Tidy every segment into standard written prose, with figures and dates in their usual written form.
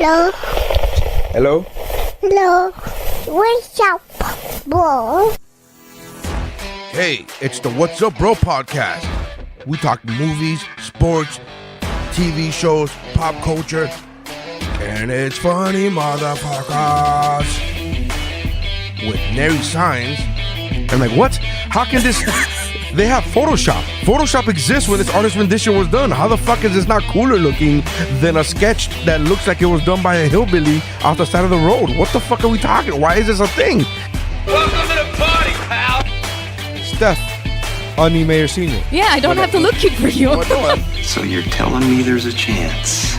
Hello. Hello? Hello. What's up, bro? Hey, it's the What's Up Bro podcast. We talk movies, sports, TV shows, pop culture, and it's funny, motherfuckers. With Nery Saenz. I'm like, what? How can this... They have Photoshop. Photoshop exists when this artist rendition was done. How the fuck is this not cooler looking than a sketch that looks like it was done by a hillbilly off the side of the road? What the fuck are we talking? Why is this a thing? Welcome to the party, pal. Steph, Uni Mayor Sr. Yeah, I don't have to look for you. So you're telling me there's a chance?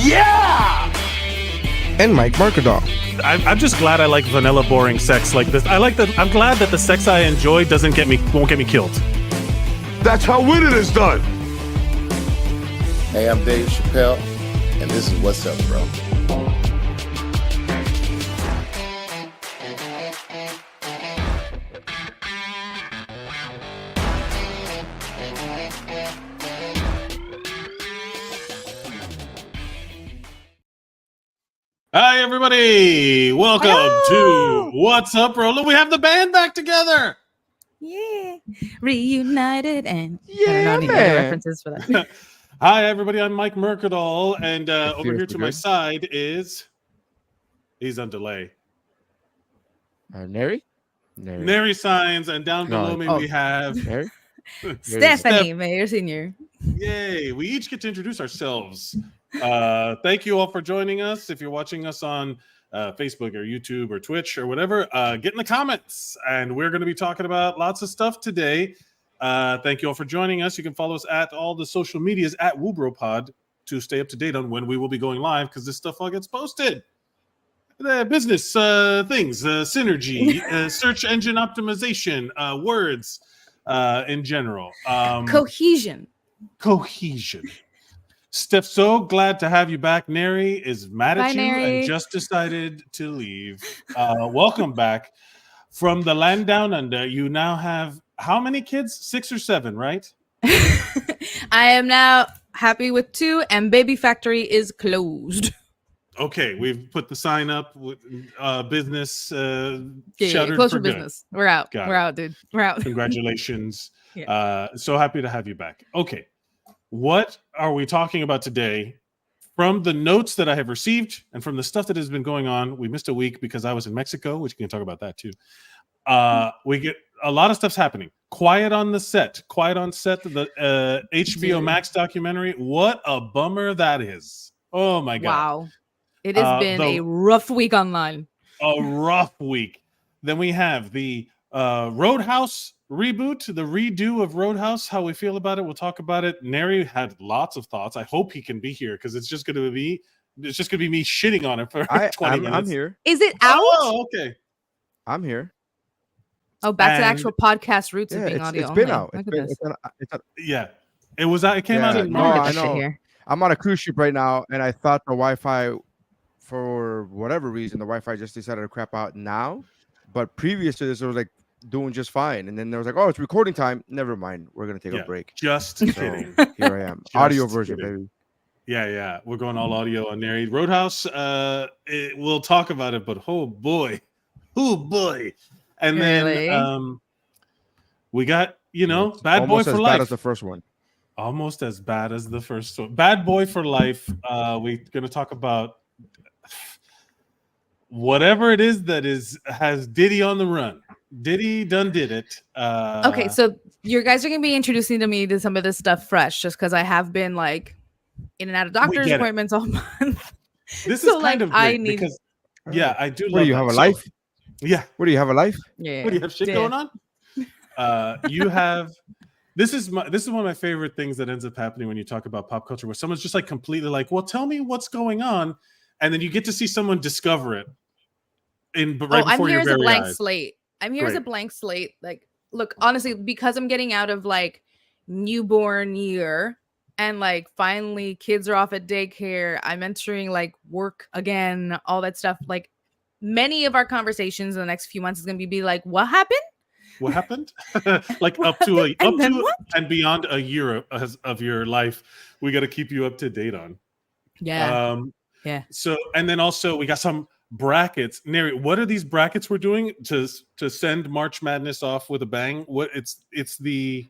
Yeah! And Mike Mercadal. I'm just glad I like vanilla, boring sex like this. I'm glad that the sex I enjoy won't get me killed. That's how winning is done. Hey, I'm Dave Chappelle, and this is What's Up, Bro. Hi, everybody. Welcome to What's Up, Bro. Look, we have the band back together. Yeah. Reunited and Yeah, I don't know any man. other references for that. Hi, everybody. I'm Mike Mercadal, and over here to my side is... He's on delay. Nery? Nery Saenz, and down below me we have... Nery? Stephanie, Mayor Senior. Yay. We each get to introduce ourselves. Thank you all for joining us. If you're watching us on Facebook or YouTube or Twitch or whatever, get in the comments, and we're going to be talking about lots of stuff today. Thank you all for joining us. You can follow us at all the social medias at WuBro Pod to stay up to date on when we will be going live, because this stuff all gets posted. The business things, synergy, search engine optimization, words in general. Cohesion. Steph, so glad to have you back. Nery is mad at Bye, you Nery. and just decided to leave. Welcome back from the land down under. You now have how many kids? 6 or 7, right? I am now happy with 2, and Baby Factory is closed. Okay, we've put the sign up with business Yeah, shuttered close for for good. business. We're out. Got We're it. out, dude. We're out. Congratulations. So happy to have you back. Okay. What are we talking about today? From the notes that I have received and from the stuff that has been going on, we missed a week because I was in Mexico, which we can talk about that too. We get a lot of stuff's happening. Quiet on set, the HBO Max documentary. What a bummer that is. Oh my God. Wow. It has been a rough week online. A rough week. Then we have the Roadhouse reboot, the redo of Roadhouse. How we feel about it, we'll talk about it. Nery had lots of thoughts. I hope he can be here because it's just going to be me shitting on it for 20 minutes. I'm here. Is it out? Oh, okay. I'm here. Oh, back to the And- actual podcast roots of Yeah, being audio it's been only. out. Look It's at been, this. Yeah, it was out. It came out Yeah, in no, Look at March. that I know. shit here. I'm on a cruise ship right now, and I thought the Wi-Fi, for whatever reason, the Wi-Fi just decided to crap out now. But previous to this, it was like doing just fine. And then there was like, oh, it's recording time. Never mind. We're going to take a break. Just So kidding. here I am. Just Audio version, kidding. baby. Yeah. We're going all audio on Nery. Roadhouse, we'll talk about it, but oh boy. And Really? then we got, It's Bad Boy almost for as Life. bad as the first one. Almost as bad as the first one. Bad Boy for Life. We're going to talk about whatever it is that has Diddy on the run. Diddy done did it. Okay, so you guys are gonna be introducing to me to some of this stuff fresh, just because I have been like in and out of doctor's get it. appointments all month. This so, is like, kind of I great need- because I do What love do you that. have a So- life? Yeah. What do you have a life? Yeah. What do you have shit going on? You have this is one of my favorite things that ends up happening when you talk about pop culture, where someone's just like completely like, well, tell me what's going on, and then you get to see someone discover it I'm before here your as a very blank eyes. slate. I'm here as a Great. blank slate. Like, look, honestly, because I'm getting out of like newborn year and like finally kids are off at daycare, I'm entering like work again, all that stuff. Like many of our conversations in the next few months is going to be like, what happened? What happened? Like up to what? and beyond a year of your life, we got to keep you up to date on. Yeah. Yeah. So, and then also we got some brackets. Nery, what are these brackets we're doing to send March Madness off with a bang? What it's the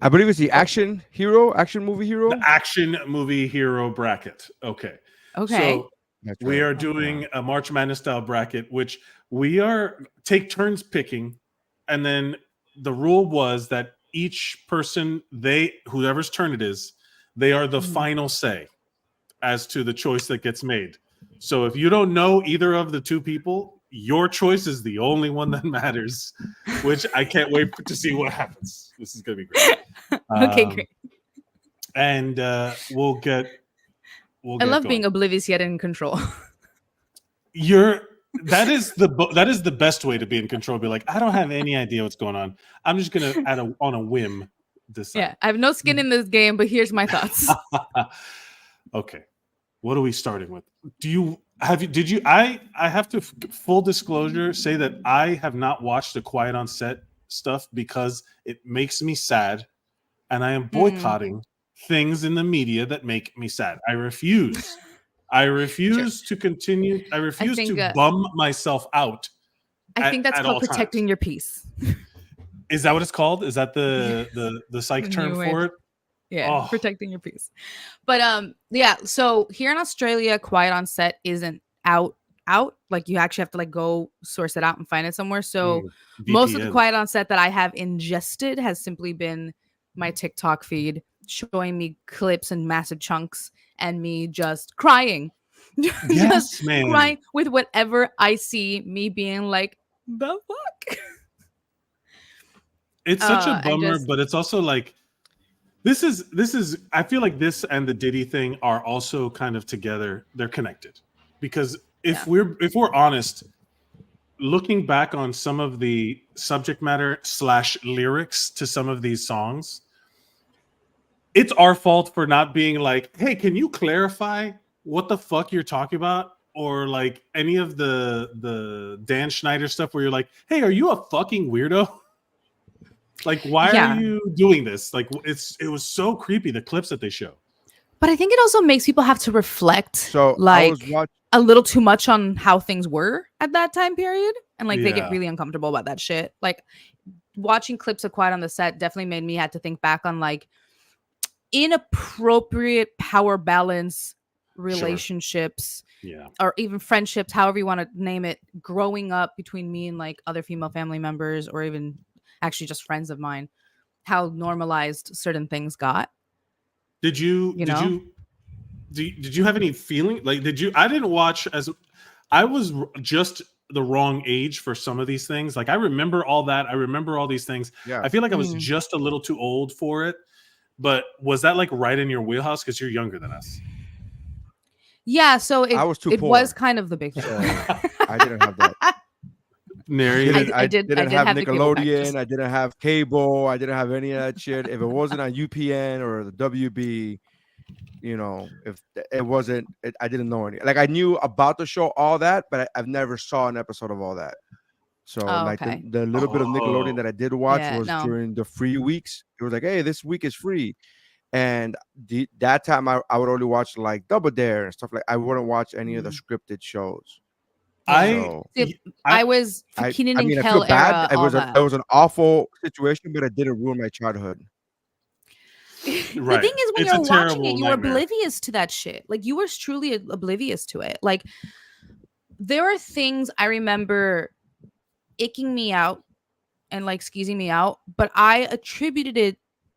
I believe it's the action movie hero. action movie hero bracket. Okay. Okay. So That's we right. are doing a March Madness style bracket, which we are take turns picking, and then the rule was that each person, whoever's turn it is, they are the final say as to the choice that gets made. So if you don't know either of the two people, your choice is the only one that matters, which I can't wait to see what happens. This is going to be great. Okay, great. And we'll get I love going. being oblivious yet in control. That is the best way to be in control. Be like, I don't have any idea what's going on. I'm just gonna on a whim decide. Yeah, I have no skin in this game, but here's my thoughts. Okay, what are we starting with? I have to full disclosure say that I have not watched the Quiet on Set stuff because it makes me sad, and I am boycotting things in the media that make me sad. I refuse to continue. I refuse to bum myself out. I think that's called protecting your peace. Is that what it's called? Is that the psych term for it? Yeah, protecting your peace. But yeah, so here in Australia, Quiet on Set isn't out. Like you actually have to like go source it out and find it somewhere. So most of the Quiet on Set that I have ingested has simply been my TikTok feed showing me clips and massive chunks and me just crying. Yes, man. Crying with whatever I see, me being like, the fuck? It's such a bummer, but it's also like this is I feel like this and the Diddy thing are also kind of together. They're connected. Because if we're honest, looking back on some of the subject matter / lyrics to some of these songs, it's our fault for not being like, hey, can you clarify what the fuck you're talking about? Or like any of the Dan Schneider stuff where you're like, hey, are you a fucking weirdo? Like, why are you doing this? Like, it was so creepy, the clips that they show. But I think it also makes people have to reflect, So like, a little too much on how things were at that time period. And like, they get really uncomfortable about that shit. Like, watching clips of Quiet on the Set definitely made me have to think back on like inappropriate power balance relationships, or even friendships, however you want to name it, growing up between me and like other female family members, or even actually just friends of mine, how normalized certain things got. Did you have any feeling like I didn't watch, as I was just the wrong age for some of these things. Like I remember all that. I remember all these things. Yeah. I feel like I was just a little too old for it. But was that like right in your wheelhouse? Because you're younger than us. Yeah, so I was too poor. Was kind of the big thing. So I didn't have that. Nery, I didn't have Nickelodeon. I didn't have cable. I didn't have any of that shit. If it wasn't on UPN or the WB, if it wasn't, I didn't know any. Like I knew about the show, all that, but I've never saw an episode of all that. So the little bit of Nickelodeon that I did watch was during the free weeks. It was like, hey, this week is free. And that time I would only watch like Double Dare and stuff like. I wouldn't watch any of the scripted shows. I was Keenan and Kel era. It was an awful situation, but it didn't ruin my childhood. The thing is, when you're watching it, you were oblivious to that shit. Like you were truly oblivious to it. Like there are things I remember icking me out and like skeezing me out, but I attributed it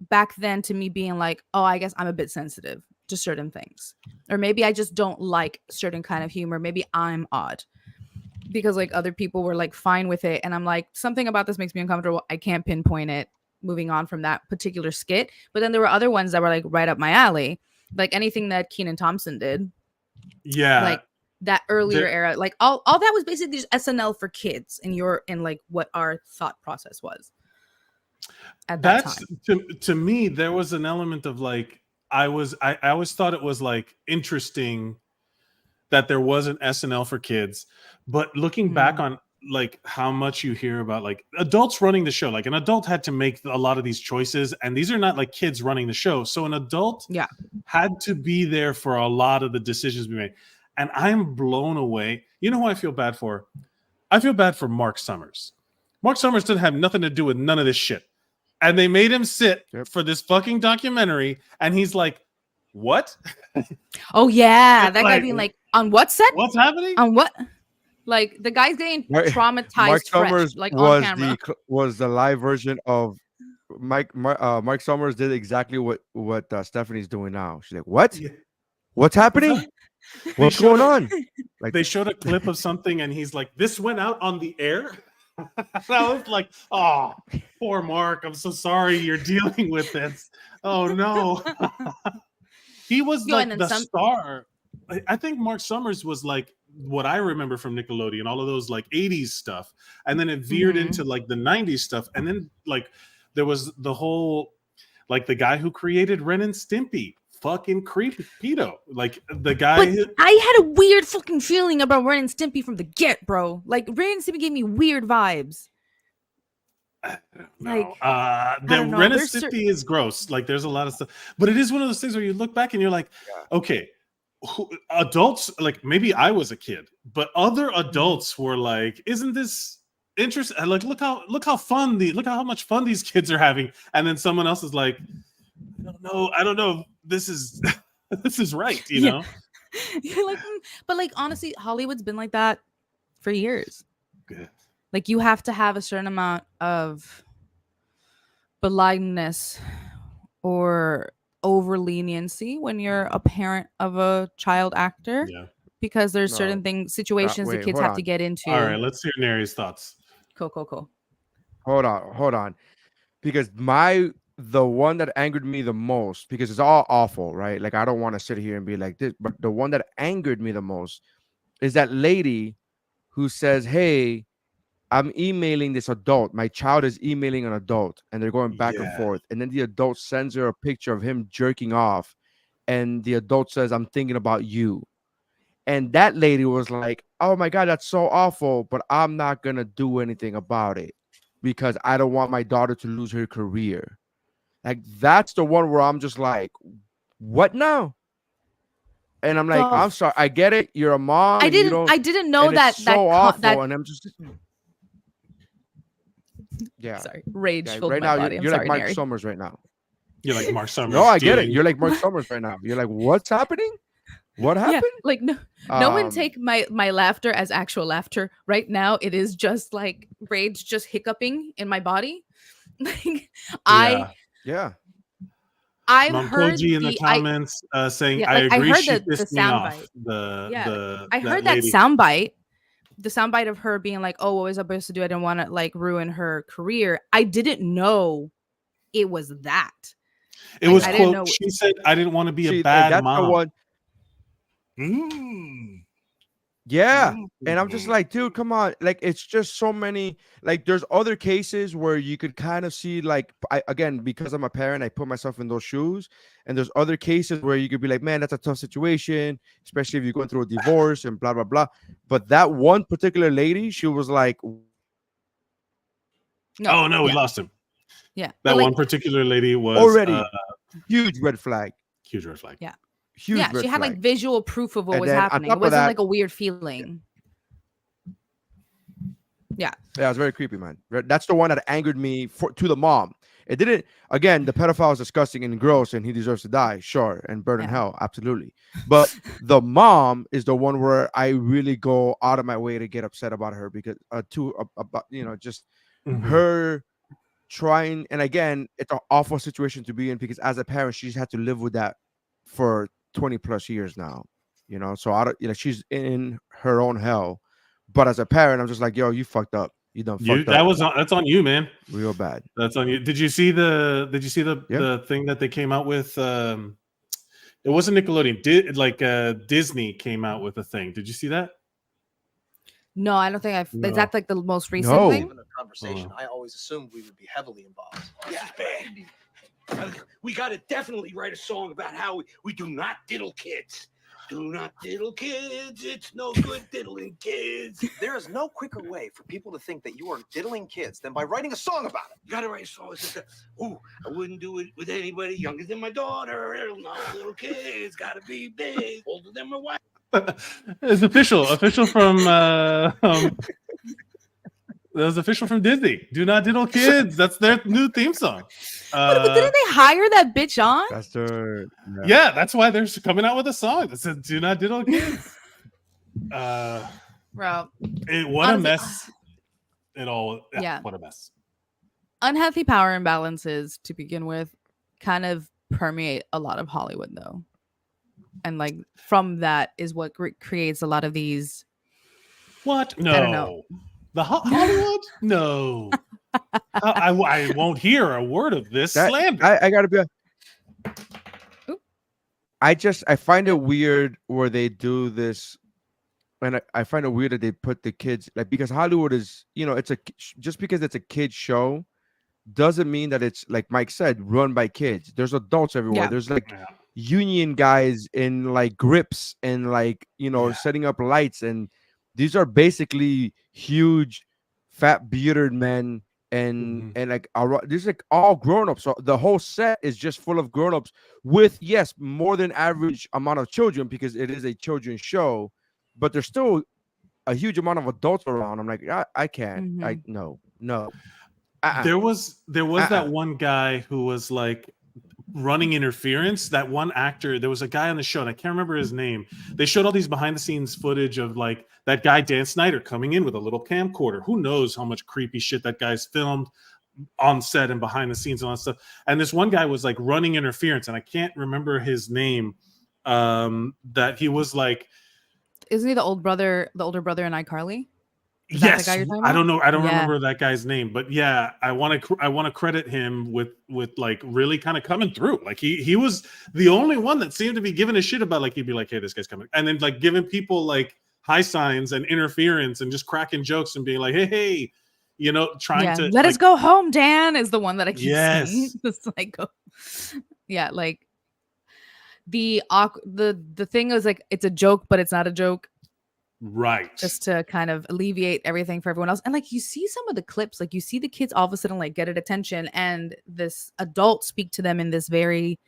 back then to me being like, oh, I guess I'm a bit sensitive to certain things, or maybe I just don't like certain kind of humor. Maybe I'm odd because like other people were like fine with it, and I'm like, something about this makes me uncomfortable. I can't pinpoint it. Moving on from that particular skit, but then there were other ones that were like right up my alley, like anything that Kenan Thompson did. Yeah, like that earlier era, like all that was basically just SNL for kids, and like what our thought process was at that time. To me, there was an element of like I always thought it was like interesting that there was an SNL for kids, but looking back on like how much you hear about like adults running the show. Like an adult had to make a lot of these choices, and these are not like kids running the show. So an adult had to be there for a lot of the decisions we made. And I'm blown away. You know who I feel bad for? I feel bad for Mark Summers. Mark Summers didn't have nothing to do with none of this shit. And they made him sit for this fucking documentary, and he's like, what? Oh yeah, It's that guy like, being like, on what set? what's happening? On what? Like the guy's getting traumatized. Mark fresh, Summers like on camera. was the live version of Mark Summers did exactly what Stephanie's doing now. She's like, what? Yeah. What's happening? What's going on? Like They showed a clip of something, and he's like, this went out on the air. I was like, oh, poor Mark. I'm so sorry you're dealing with this. Oh no. He was like the star. I think Mark Summers was like what I remember from Nickelodeon, all of those like 80s stuff. And then it veered into like the 90s stuff. And then like there was the whole like the guy who created Ren and Stimpy. Fucking creepy-pedo. Like the guy. But I had a weird fucking feeling about Ren and Stimpy from the get, bro. Like Ren and Stimpy gave me weird vibes. I don't know. Ren and Stimpy is gross. Like there's a lot of stuff, but it is one of those things where you look back and you're like, okay, adults, like maybe I was a kid, but other adults were like, isn't this interesting? Like look how much fun these kids are having, and then someone else is like, I don't know. This is this is right, you know. You're like, but like honestly, Hollywood's been like that for years. Good. Like you have to have a certain amount of belligness or over leniency when you're a parent of a child actor, because there's certain situations the kids have to get into. All right, let's hear Nery's thoughts. Cool. Hold on, because the one that angered me the most, because it's all awful, right? Like I don't want to sit here and be like this, but the one that angered me the most is that lady who says, hey, I'm emailing this adult. My child is emailing an adult, and they're going back and forth. And then the adult sends her a picture of him jerking off, and the adult says, I'm thinking about you. And that lady was like, oh my God, that's so awful, but I'm not going to do anything about it because I don't want my daughter to lose her career. Like, that's the one where I'm just like, what now? And I'm like, I'm sorry. I get it. You're a mom. I didn't know that. So awful. And I'm just, sorry. Rage filled right my now, body. you're sorry, like Mark Nery. Summers right now. You're like Mark Summers. No, I get it. You're like Mark Summers right now. You're like, what's happening? What happened? Yeah, like no one take my laughter as actual laughter. Right now, it is just like rage, just hiccuping in my body. Like I've heard in the comments saying, I agree. She pissed me off. I heard that soundbite. The soundbite of her being like, "Oh, what was I supposed to do? I didn't want to like ruin her career." I didn't know it was that. It was quote. She said, "I didn't want to be a bad mom." Yeah. And I'm just like, dude, come on. Like, it's just so many. Like, there's other cases where you could kind of see, like, again, because I'm a parent, I put myself in those shoes. And there's other cases where you could be like, man, that's a tough situation, especially if you're going through a divorce and blah, blah, blah. But that one particular lady, she was like, we lost him. Yeah. That one particular lady was already huge red flag. Huge red flag. Yeah. Huge she had flag. like visual proof of what and was happening. It wasn't like a weird feeling. Yeah, it was very creepy, man. That's the one that angered me to the mom. It didn't. Again, the pedophile is disgusting and gross, and he deserves to die, sure, and burn in hell, absolutely. But the mom is the one where I really go out of my way to get upset about her because just her trying. And again, it's an awful situation to be in because as a parent, she's had to live with that for 20 plus years now, so she's in her own hell. But as a parent, I'm just like, yo, you fucked up. You done fucked up. That's on you, man. Real bad. That's on you. Did you see the thing that they came out with? It wasn't Nickelodeon. Disney came out with a thing. Did you see that? No, I don't think No. Is that like the most recent thing? In the conversation, I always assumed we would be heavily involved. Yeah, man. We got to definitely write a song about how we do not diddle kids. Do not diddle kids. It's no good diddling kids. There is no quicker way for people to think that you are diddling kids than by writing a song about it. You gotta write songs. Ooh, I wouldn't do it with anybody younger than my daughter. No, little kids gotta be big, older than my wife. It's official from that was official from Disney. Do not diddle kids. That's their new theme song. But didn't they hire that bitch on? That's the Yeah, that's why they're coming out with a song that says "Do not diddle kids." Bro, What honestly, a mess! It all. Yeah. What a mess. Unhealthy power imbalances to begin with kind of permeate a lot of Hollywood, though, and like from that is what creates a lot of these. What? No. I don't know. The Hollywood? No. I won't hear a word of this slander. I gotta be. I find it weird where they do this, and I find it weird that they put the kids like, because Hollywood is, it's just because it's a kid show doesn't mean that it's, like Mike said, run by kids. There's adults everywhere. Yeah. There's like union guys in like grips and like setting up lights, and these are basically huge fat bearded men and like this is like all grown-ups. So the whole set is just full of grown-ups with more than average amount of children, because it is a children's show, but there's still a huge amount of adults around. I'm like, I can't. No. There was that one guy who was like running interference. That one actor, there was a guy on the show, and I can't remember his name. They showed all these behind the scenes footage of like that guy Dan Snyder coming in with a little camcorder. Who knows how much creepy shit that guy's filmed on set and behind the scenes and all that stuff. And this one guy was like running interference, and I can't remember his name. That he was like, isn't he the older brother in iCarly? Yes, I don't know. I don't remember that guy's name, but yeah, I want to credit him with like really kind of coming through. Like he was the only one that seemed to be giving a shit about, like, he'd be like, hey, this guy's coming, and then like giving people like high signs and interference and just cracking jokes and being like, hey, trying to let us go home. Dan is the one that I keep saying. Yes. It's like, like the thing is like, it's a joke, but it's not a joke. Right. Just to kind of alleviate everything for everyone else. And like, you see some of the clips, like you see the kids all of a sudden like get attention, and this adult speak to them in this very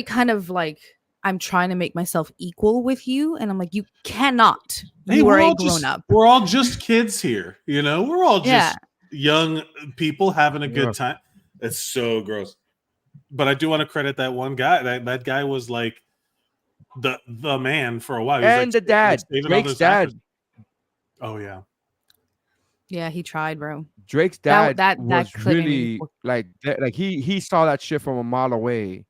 kind of like, I'm trying to make myself equal with you. And I'm like, you cannot. You are a grown up. We're all just kids here. We're all just young people having a good time. It's so gross. But I do want to credit that one guy. That guy was like the man for a while. He was and like, the dad, Drake's dad. Actors. Oh yeah. Yeah, he tried, bro. Drake's dad that was really like he saw that shit from a mile away,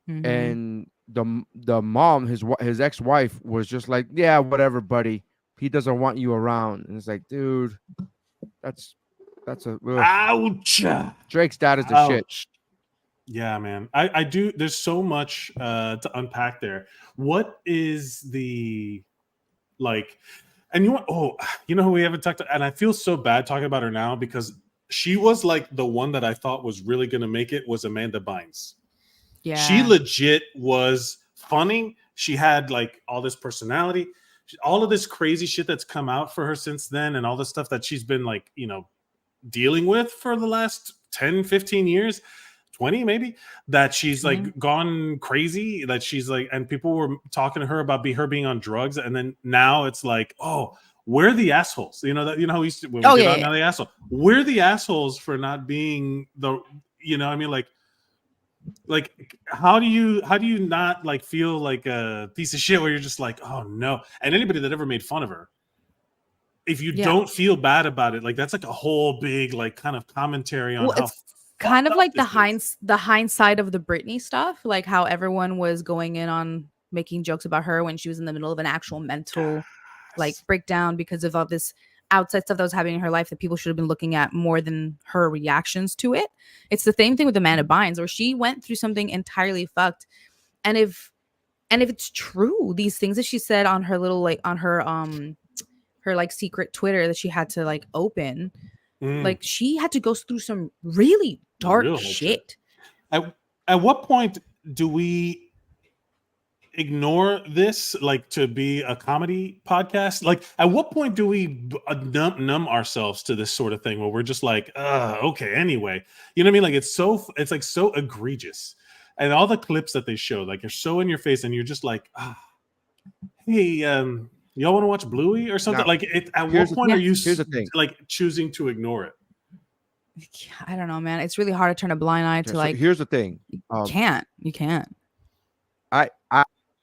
and the mom, his ex-wife, was just like, yeah, whatever, buddy. He doesn't want you around, and it's like, dude, that's a ouch. Drake's dad is the shit. Yeah, man. I do. There's so much to unpack there. What is the like? And you know who we haven't talked to, and I feel so bad talking about her now, because she was like the one that I thought was really going to make it, was Amanda Bynes. Yeah. She legit was funny. She had like all this personality, all of this crazy shit that's come out for her since then, and all the stuff that she's been like, dealing with for the last 10, 15 years. 20 maybe, that she's like gone crazy, that she's like, and people were talking to her about her being on drugs, and then now it's like, oh, we're the assholes, how we used to, when we get out, now the asshole, we're the assholes for not being the, I mean, like how do you not like feel like a piece of shit where you're just like, oh no. And anybody that ever made fun of her, if you don't feel bad about it, like that's like a whole big like kind of commentary on how kind of like the hindsight of the Britney stuff, like how everyone was going in on making jokes about her when she was in the middle of an actual mental like breakdown because of all this outside stuff that was happening in her life that people should have been looking at more than her reactions to it. It's the same thing with Amanda Bynes, where she went through something entirely fucked. And if it's true, these things that she said on her little like on her like secret Twitter that she had to like open, like she had to go through some really dark shit. At what point do we ignore this like to be a comedy podcast? Like, at what point do we numb ourselves to this sort of thing where we're just like, okay, anyway, you know what I mean? Like, it's like so egregious, and all the clips that they show, like, are so in your face, and you're just like, hey, y'all want to watch Bluey or something? Now, Like, at what point are you here's the thing. like choosing to ignore it? I don't know, man. It's really hard to turn a blind eye to So like. here's the thing. You can't.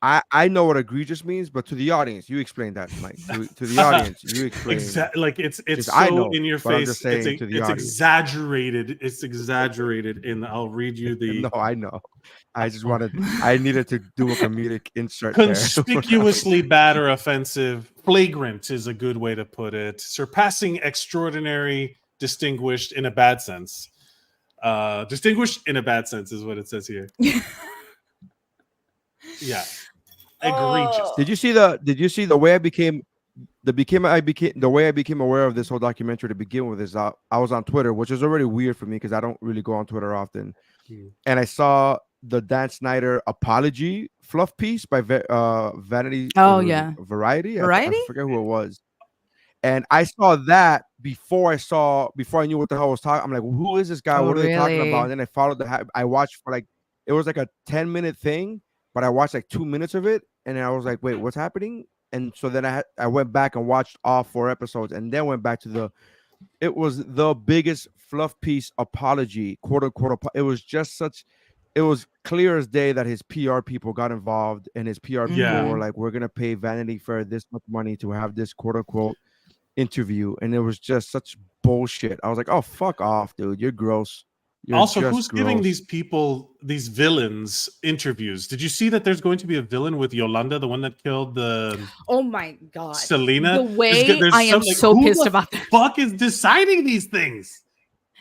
I know what egregious means, but to the audience, you explain that, Mike. To the audience, you explain. Like, it's so I know, in your but I'm face. just saying It's to the audience. exaggerated. It's exaggerated. And I'll read you the No, I know. I just wanted. I needed to do a comedic insert there. conspicuously bad or offensive. Flagrant is a good way to put it. Surpassing extraordinary, distinguished in a bad sense. Distinguished in a bad sense is what it says here. Yeah. Egregious. Did you see the way I became aware of this whole documentary to begin with is I was on Twitter, which is already weird for me because I don't really go on Twitter often. And I saw the Dan Snyder apology fluff piece by Vanity. Variety. I forget who it was. And I saw that before I knew what the hell I was talking. I'm like, who is this guy? What are they talking about? And then I followed I watched for like, it was like a 10-minute thing, but I watched like 2 minutes of it. And then I was like, wait, what's happening? And so then I went back and watched all 4 episodes and then went back to it was the biggest fluff piece apology, quote unquote. It was just it was clear as day that his PR people got involved and his PR people were like, we're going to pay Vanity Fair this much money to have this quote unquote interview. And it was just such bullshit. I was like, oh, fuck off, dude. You're gross. Also, who's giving these people, these villains, interviews? Did you see that there's going to be a villain with Yolanda, the one that killed the? Oh my god, Selena. The way I am so pissed about that. Fuck is deciding these things?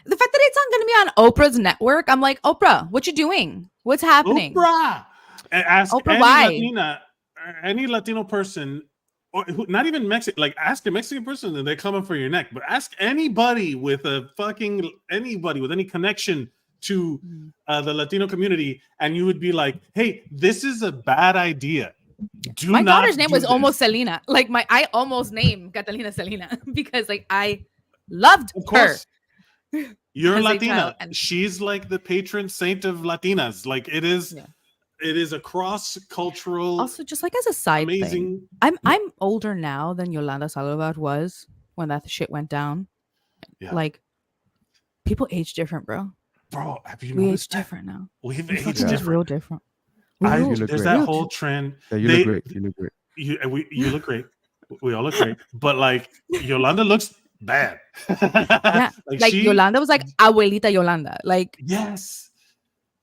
The fact that it's not going to be on Oprah's network, I'm like, Oprah, what you doing? What's happening? Oprah. Ask Oprah, any why? Latina, any Latino person, or not even Mexican. Like, ask a Mexican person, and they're coming for your neck. But ask anybody with any connection to the Latino community, and you would be like, "Hey, this is a bad idea." My daughter's name was almost Selena. Like I almost named Catalina Selena because like I loved her. You're Latina. She's like the patron saint of Latinas. Like it is. Yeah. It is a cross-cultural. Also, just like as a side thing, I'm older now than Yolanda Salazar was when that shit went down. Yeah. Like people age different, bro. Bro, have you we noticed age different now? We've aged different. Real different. There's that whole trend. Yeah, you look great. You look great. You look great. We all look great. But like Yolanda looks bad. Yeah. like Yolanda was like Abuelita Yolanda. Like yes.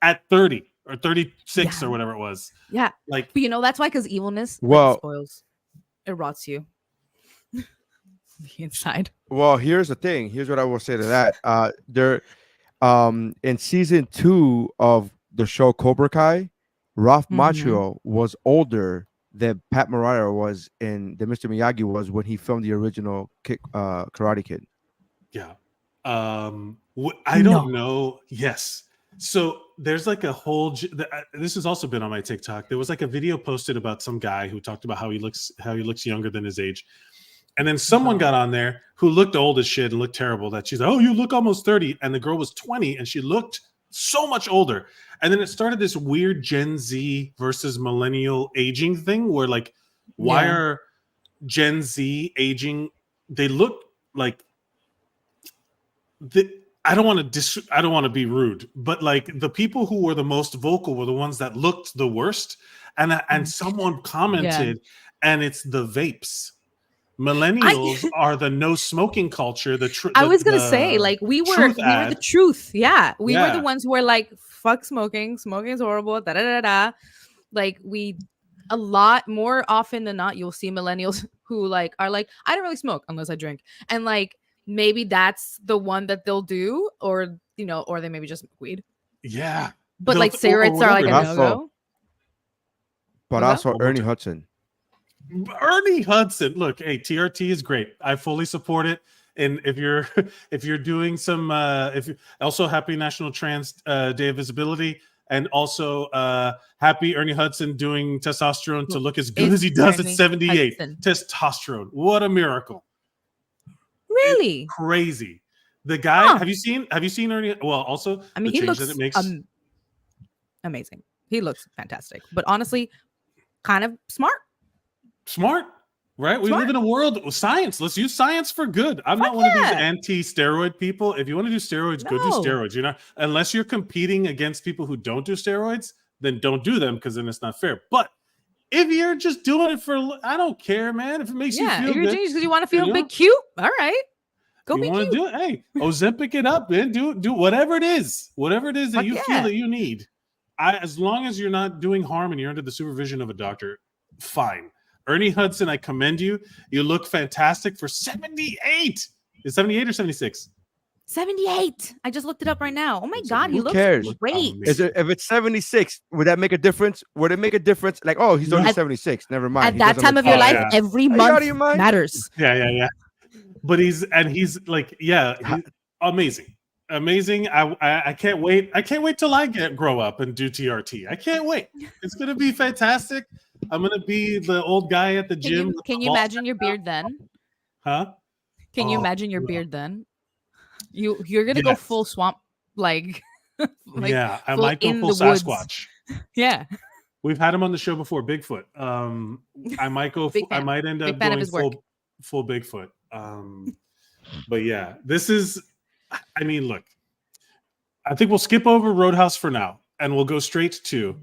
At 30. Or 36 or whatever it was. Yeah. Like, but you know, that's why, because evilness spoils. It rots you. The inside. Well, here's the thing. Here's what I will say to that. There in season 2 of the show Cobra Kai, Ralph Macchio was older than Pat Morita was than Mr. Miyagi was when he filmed the original Karate Kid. Yeah. I don't know. Yes. So there's like a whole. This has also been on my TikTok. There was like a video posted about some guy who talked about how he looks younger than his age, and then someone got on there who looked old as shit and looked terrible. That she's like, "Oh, you look almost 30," and the girl was 20, and she looked so much older. And then it started this weird Gen Z versus millennial aging thing, where like, why are Gen Z aging? They look like I don't want to be rude, but like the people who were the most vocal were the ones that looked the worst. And someone commented, and it's the vapes. Millennials are the no smoking culture. I was gonna say, like we were the truth. Yeah, we were the ones who were like, fuck smoking. Smoking is horrible. Da da da da. Like a lot more often than not, you'll see millennials who like are like, I don't really smoke unless I drink, and like. Maybe that's the one that they'll do, or or they maybe just smoke weed. Yeah, but like cigarettes are like a no-go. But also Ernie Hudson. Look, hey, TRT is great. I fully support it. And if you're doing some, also happy National Trans Day of Visibility. And also, happy Ernie Hudson doing testosterone to look as good It's as he does Ernie at 78. Hudson. Testosterone. What a miracle. Really? It's crazy. The guy, have you seen Ernie? Well, also, I mean, the he change looks that it makes. Amazing. He looks fantastic. But honestly, kind of smart. Smart, right? We live in a world with science. Let's use science for good. I'm not one of these anti-steroid people. If you want to do steroids, go do steroids. You're not, unless you're competing against people who don't do steroids, then don't do them because then it's not fair. But if you're just doing it for, I don't care, man. If it makes you feel good, because you want to feel big, cute. All right, go be cute. Do it. Hey, Ozempic it up, man. Do whatever it is that you feel that you need. As long as you're not doing harm and you're under the supervision of a doctor, fine. Ernie Hudson, I commend you. You look fantastic for 78. Is 78 or 76? 78. I just looked it up right now. Oh my God, he looks great. If it's 76, would that make a difference? Would it make a difference? Like, oh, he's only 76. Never mind. At that time of your life, every month matters. Yeah. But he's like, he's amazing. Amazing. I can't wait. I can't wait till I grow up and do TRT. I can't wait. It's gonna be fantastic. I'm gonna be the old guy at the gym. Can you imagine your beard then? Huh? Can you imagine your beard then? You're gonna go full swamp, like yeah. I might go full Sasquatch. Yeah. We've had him on the show before, Bigfoot. I might go. I might end up going full Bigfoot. But yeah, this is. I mean, look. I think we'll skip over Roadhouse for now, and we'll go straight to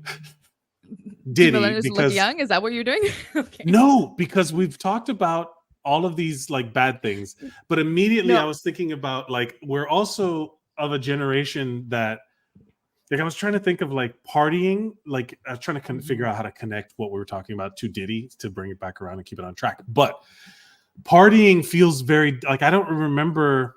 Diddy. Because look young, is that what you're doing? Okay. No, because we've talked about all of these like bad things, but immediately I was thinking about like we're also of a generation that. Like I was trying to think of like partying, like I was trying to figure out how to connect what we were talking about to Diddy to bring it back around and keep it on track. But partying feels very like I don't remember.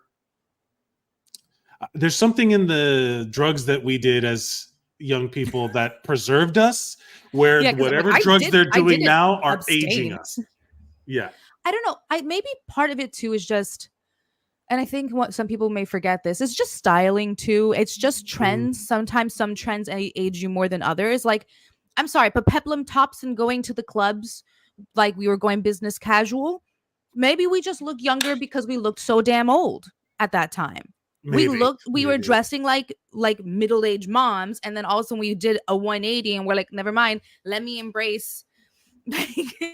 There's something in the drugs that we did as young people that preserved us, where whatever drugs they're doing now are aging us. Yeah, I don't know. Maybe part of it too is just. And I think what some people may forget this is just styling too. It's just trends. Sometimes some trends age you more than others. Like, I'm sorry, but peplum tops and going to the clubs, like we were going business casual. Maybe we just look younger because we looked so damn old at that time. We were dressing like middle-aged moms, and then all of a sudden we did a 180, and we're like, never mind. Let me embrace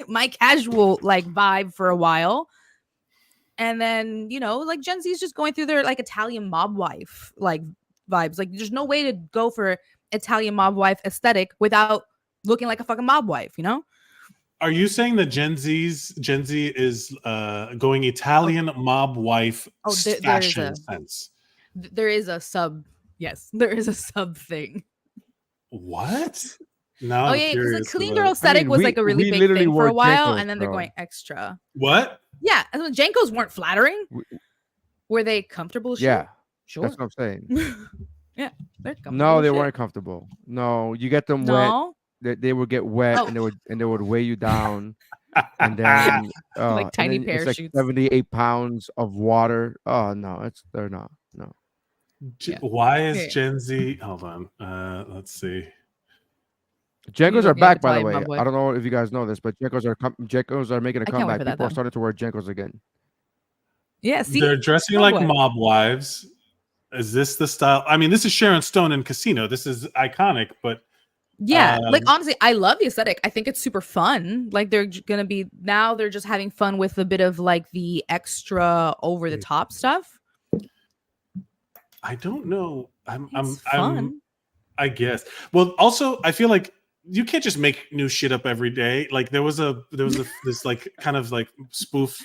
my casual like vibe for a while. And then, you know, like Gen Z is just going through their like Italian mob wife like vibes. Like there's no way to go for Italian mob wife aesthetic without looking like a fucking mob wife, you know? Are you saying that Gen Z is going Italian mob wife fashion sense? There is a sub. Yes, there is a sub thing. What? No. Oh yeah, because the clean girl aesthetic was like a really big thing for a while, and then they're going extra. What? Yeah, I mean, Jankos weren't flattering. Were they comfortable? Yeah, sure. That's what I'm saying. Yeah, they're comfortable. No, they weren't comfortable. No, you get them wet. They would get wet, and they would weigh you down, and then like tiny parachutes. It's like 78 pounds of water. Oh no, they're not. No. Why is Gen Z? Hold on. Let's see. Jenkos are back, by the way. I don't know if you guys know this, but Jenkos are making a comeback. People are starting to wear Jenkos again. Yeah, see, they're dressing like mob wives. Is this the style? I mean, this is Sharon Stone in Casino. This is iconic, but yeah, like honestly, I love the aesthetic. I think it's super fun. Like they're gonna be now. They're just having fun with a bit of like the extra over the top stuff. I don't know. It's fun. I guess. Well, also, I feel like you can't just make new shit up every day. Like there was this like kind of like spoof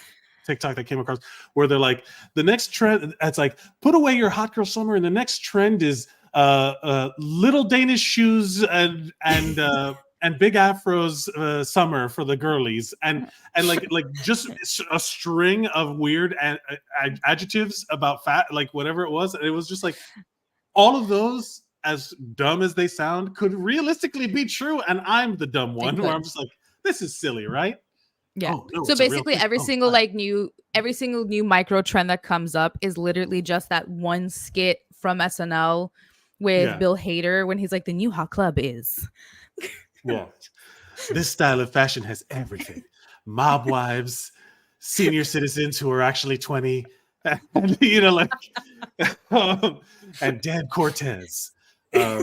TikTok that came across where they're like the next trend. It's like put away your hot girl summer, and the next trend is little Danish shoes and big afros summer for the girlies and like just a string of weird adjectives about fat, like whatever it was. And it was just like all of those, as dumb as they sound, could realistically be true, and I'm the dumb one where I'm just like, this is silly, right? Yeah. Oh, no, so basically every single new micro trend that comes up is literally just that one skit from SNL with Bill Hader when he's like, the new hot club is. Yeah. This style of fashion has everything. Mob wives, senior citizens who are actually 20, and, you know, like, and Dan Cortez. Yeah,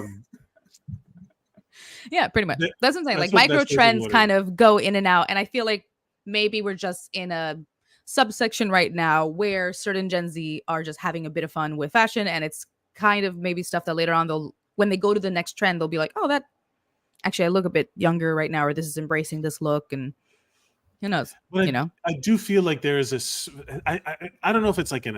pretty much. That's what I'm saying. Like, what- micro that's basically trends what it kind of go in and out. And I feel like maybe we're just in a subsection right now where certain Gen Z are just having a bit of fun with fashion. And it's kind of maybe stuff that later on when they go to the next trend, they'll be like, oh, that actually I look a bit younger right now, or this is embracing this look. And who knows? But you know, I do feel like there is I don't know if it's like an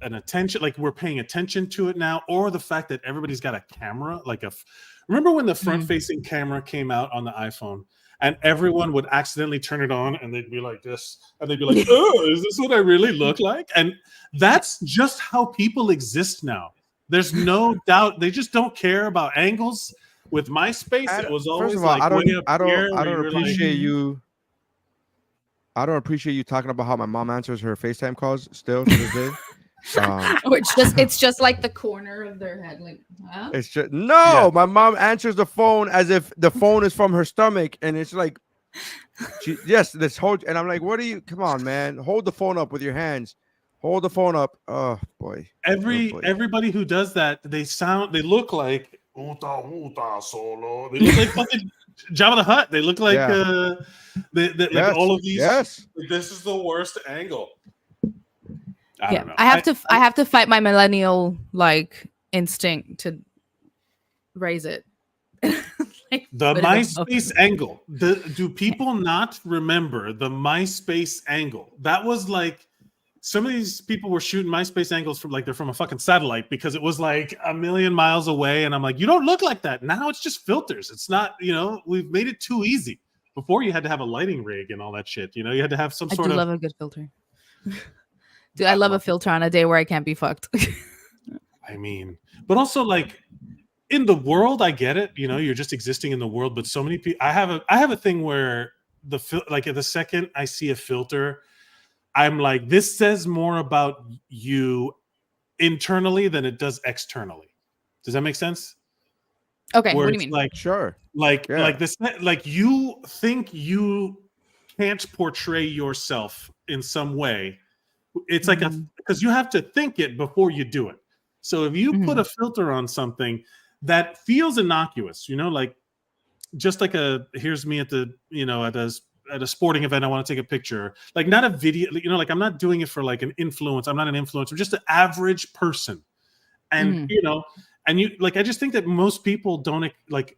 attention, like we're paying attention to it now, or the fact that everybody's got a camera, like remember when the front facing camera came out on the iPhone and everyone would accidentally turn it on and they'd be like this, and they'd be like, oh, is this what I really look like? And that's just how people exist now. There's no doubt. They just don't care about angles. With MySpace, it was always first of all, like I way up here don't where you're appreciate like, you. I don't appreciate you talking about how my mom answers her FaceTime calls still to this day. it's just like the corner of their head, like, huh? It's just my mom answers the phone as if the phone is from her stomach, and it's like, this whole, and I'm like, what are you? Come on, man, hold the phone up with your hands. Hold the phone up. Oh boy. Everybody who does that, they look like solo. They look like fucking Jabba the Hutt. They look like like all of these. Yes. This is the worst angle. I don't know. I have to fight my millennial like instinct to raise it. Like, the MySpace angle. Do people not remember the MySpace angle? That was like, some of these people were shooting MySpace angles from like they're from a fucking satellite because it was like a million miles away. And I'm like, you don't look like that. Now it's just filters. It's not, we've made it too easy. Before you had to have a lighting rig and all that shit. You had to have some sort of. I love a good filter. Dude, I love a filter on a day where I can't be fucked. I mean, but also like in the world, I get it. You're just existing in the world. But so many people, I have a thing where like at the second I see a filter, I'm like, this says more about you internally than it does externally. Does that make sense? Okay, Where what do you mean? Like, sure. Like this, like you think you can't portray yourself in some way. It's like because you have to think it before you do it. So if you put a filter on something that feels innocuous, like just like here's me at the at a sporting event, I want to take a picture, like not a video, like I'm not doing it for like an influence. I'm not an influencer, just an average person. And, and you like, I just think that most people don't like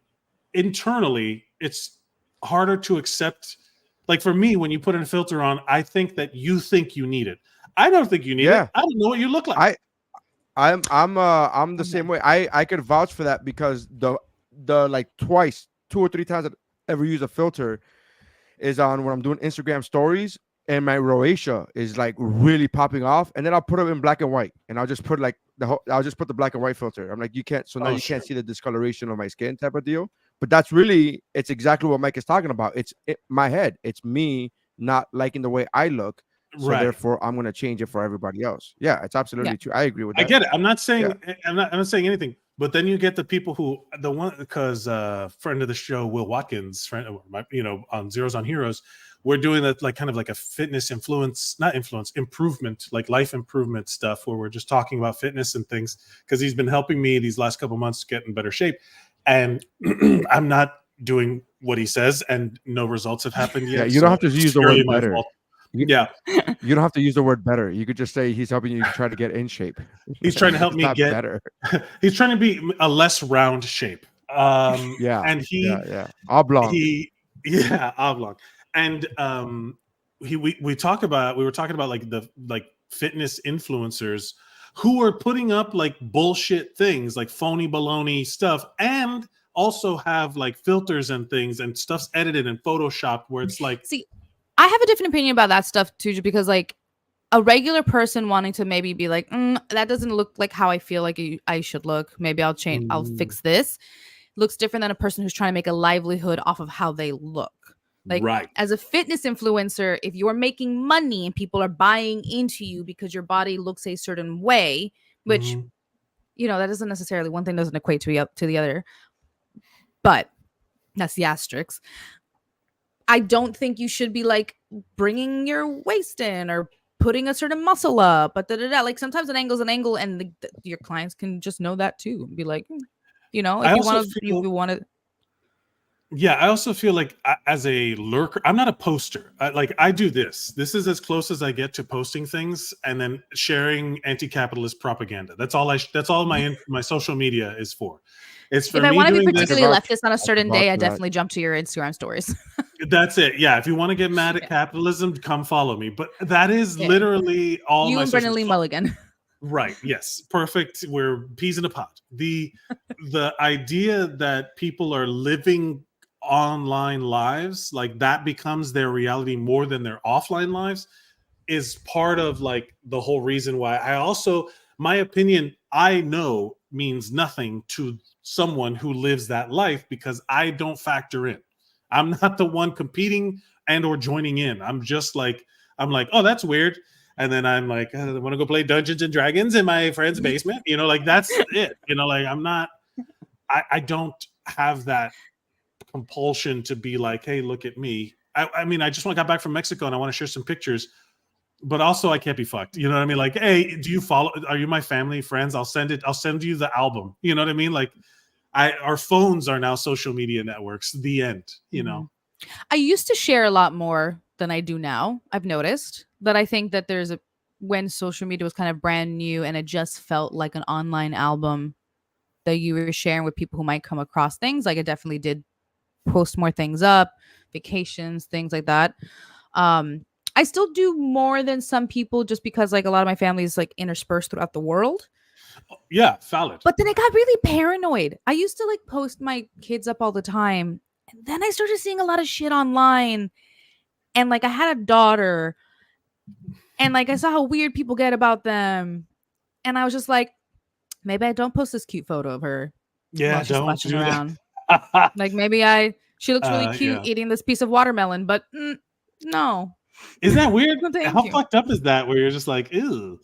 internally, it's harder to accept. Like for me, when you put a filter on, I think that you think you need it. I don't think you need it. I don't know what you look like. I'm the same way. I could vouch for that because the like 2 or 3 times I've ever used a filter is on when I'm doing Instagram stories and my rosacea is like really popping off, and then I'll put it in black and white, and I'll just put like I'll just put the black and white filter. I'm like, you can't, so now you can't see the discoloration of my skin type of deal. But that's really, it's exactly what Mike is talking about. It's my head. It's me not liking the way I look. So therefore, I'm going to change it for everybody else. Yeah, it's absolutely true. I agree with that. I get it. I'm not saying I'm not saying anything. But then you get the people who because friend of the show, Will Watkins, on Zeros on Heroes, we're doing that like kind of like a fitness improvement, like life improvement stuff where we're just talking about fitness and things because he's been helping me these last couple months get in better shape, and I'm not doing what he says, and no results have happened yet. Yeah, you don't have to use the word better. You don't have to use the word better. You could just say he's helping you try to get in shape. He's trying to help me get better. He's trying to be a less round shape. And he oblong. Oblong. And we were talking about like the fitness influencers who are putting up like bullshit things, like phony baloney stuff, and also have like filters and things, and stuff's edited and photoshopped where it's like, see, I have a different opinion about that stuff too, just because like a regular person wanting to maybe be like, that doesn't look like how I feel like I should look. Maybe I'll change. I'll fix this. Looks different than a person who's trying to make a livelihood off of how they look. Like as a fitness influencer, if you're making money and people are buying into you because your body looks a certain way, which that doesn't necessarily, one thing doesn't equate to the other, but that's the asterisk. I don't think you should be like bringing your waist in or putting a certain muscle up, but like sometimes an angle's an angle, and your clients can just know that too. Be like, if you want to. Yeah, I also feel like as a lurker, I'm not a poster. I do this. This is as close as I get to posting things and then sharing anti-capitalist propaganda. That's all my social media is for. It's for if me I want to be doing particularly this. leftist on a certain day, I definitely jump to your Instagram stories. That's it. Yeah, if you want to get mad at capitalism, come follow me. But that is literally all you my and Brennan Lee Mulligan. Right. Yes. Perfect. We're peas in a pod. The idea that people are living online lives, like that becomes their reality more than their offline lives, is part of like the whole reason why my opinion, I know, means nothing to someone who lives that life, because I don't factor in. I'm not the one competing and or joining in. I'm like, oh, that's weird. And then I'm like, I want to go play Dungeons and Dragons in my friend's basement. Like that's it. Like I'm not, I don't have that compulsion to be like, hey, look at me. I mean, I just got back from Mexico and I want to share some pictures, but also I can't be fucked. You know what I mean? Like, hey, do you follow? Are you my family, friends? I'll send you the album. You know what I mean? Like, our phones are now social media networks. The end. I used to share a lot more than I do now. I've noticed that. I think that when social media was kind of brand new and it just felt like an online album that you were sharing with people who might come across things. Like I definitely did post more things up, vacations, things like that. I still do more than some people just because like a lot of my family is like interspersed throughout the world. Yeah, valid. But then I got really paranoid. I used to like post my kids up all the time. And then I started seeing a lot of shit online. And like I had a daughter. And like I saw how weird people get about them. And I was just like, maybe I don't post this cute photo of her. Yeah, don't do around. Like maybe she looks really cute eating this piece of watermelon, but no. Isn't that weird? No, how fucked up is that? Where you're just like, ew.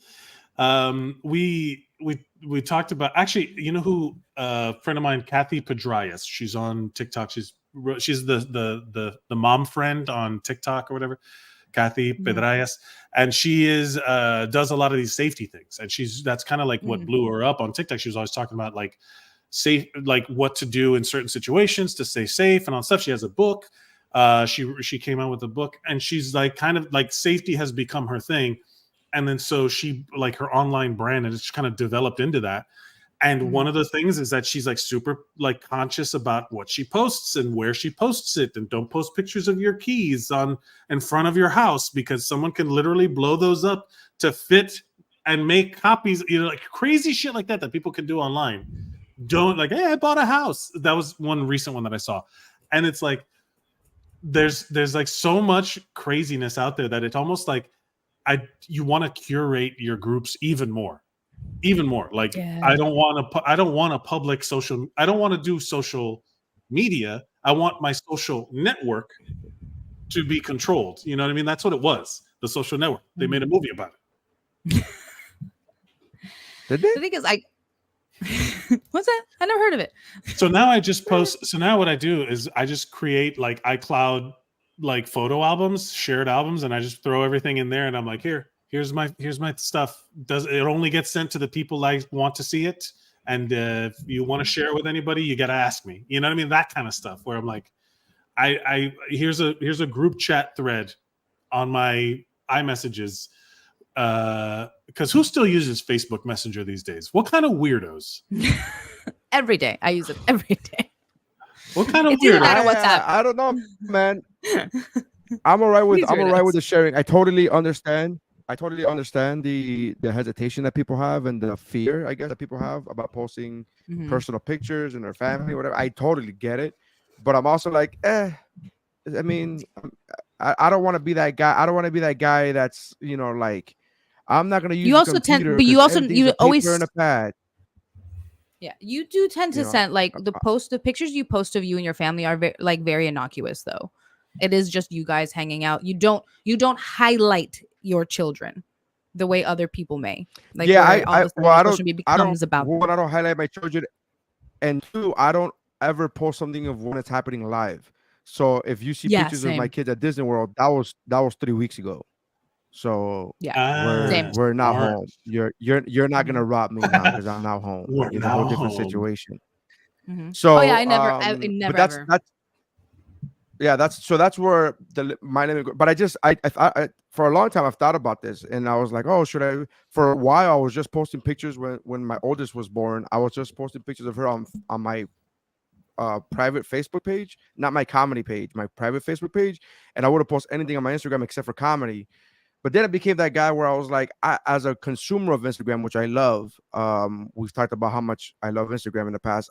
We talked about, actually, you know who, a friend of mine, Kathy Pedrayas. She's on TikTok. She's the mom friend on TikTok or whatever. Kathy Pedrayas, and she does a lot of these safety things, and that's kind of like what blew her up on TikTok. She was always talking about like safe, like what to do in certain situations to stay safe and all stuff. She has a book. She came out with a book, and she's like kind of like safety has become her thing. And then so she like her online brand, and it's kind of developed into that. And one of the things is that she's like super like conscious about what she posts and where she posts it, and don't post pictures of your keys in front of your house, because someone can literally blow those up to fit and make copies, like crazy shit like that people can do online. Don't like, hey, I bought a house. That was one recent one that I saw. And it's like there's like so much craziness out there that it's almost like you want to curate your groups even more. Like I don't want a public social, I don't want to do social media. I want my social network to be controlled. You know what I mean? That's what it was. The Social Network. They made a movie about it. Did they? The thing is, what's that? I never heard of it. So now I just post. So now what I do is I just create like iCloud like photo albums, shared albums, and I just throw everything in there, and I'm like, here's my stuff. It only gets sent to the people I want to see it, and if you want to share it with anybody, you got to ask me. You know what I mean? That kind of stuff. Where I'm like, here's a group chat thread on my iMessages, because who still uses Facebook Messenger these days? What kind of weirdos? Every day, I use it every day. What kind of weirdos? I don't know, man. I'm all right with the sharing. I totally understand the hesitation that people have and the fear, I guess, that people have about posting personal pictures and their family, whatever. I totally get it, but I'm also like, I mean, I don't want to be that guy. I don't want to be that guy that's, like, I'm not gonna use. You also tend, but you always in a pad. Yeah, you do tend to send like the pictures you post of you and your family are very innocuous though. It is just you guys hanging out. You don't highlight your children. the way other people may. Like, Yeah, where all of a sudden social media becomes about one, I don't highlight my children, and two, I don't ever post something of when it's happening live. So if you see Yeah, pictures of my same. kids at Disney World, that was 3 weeks ago. So Yeah, same. we're not smart. home. You're not gonna rob me now because I'm not home. We're Like, it's a whole now different home. situation. Oh yeah, I So never but ever. that's where my name. But I for a long time I've thought about this, and I was like, oh, should I? For a while, I was just posting pictures when my oldest was born. I was just posting pictures of her on my private Facebook page, not my comedy page, my private Facebook page, and I wouldn't post anything on my Instagram except for comedy. But then I became that guy where I was like, as a consumer of Instagram, which I love, we've talked about how much I love Instagram in the past.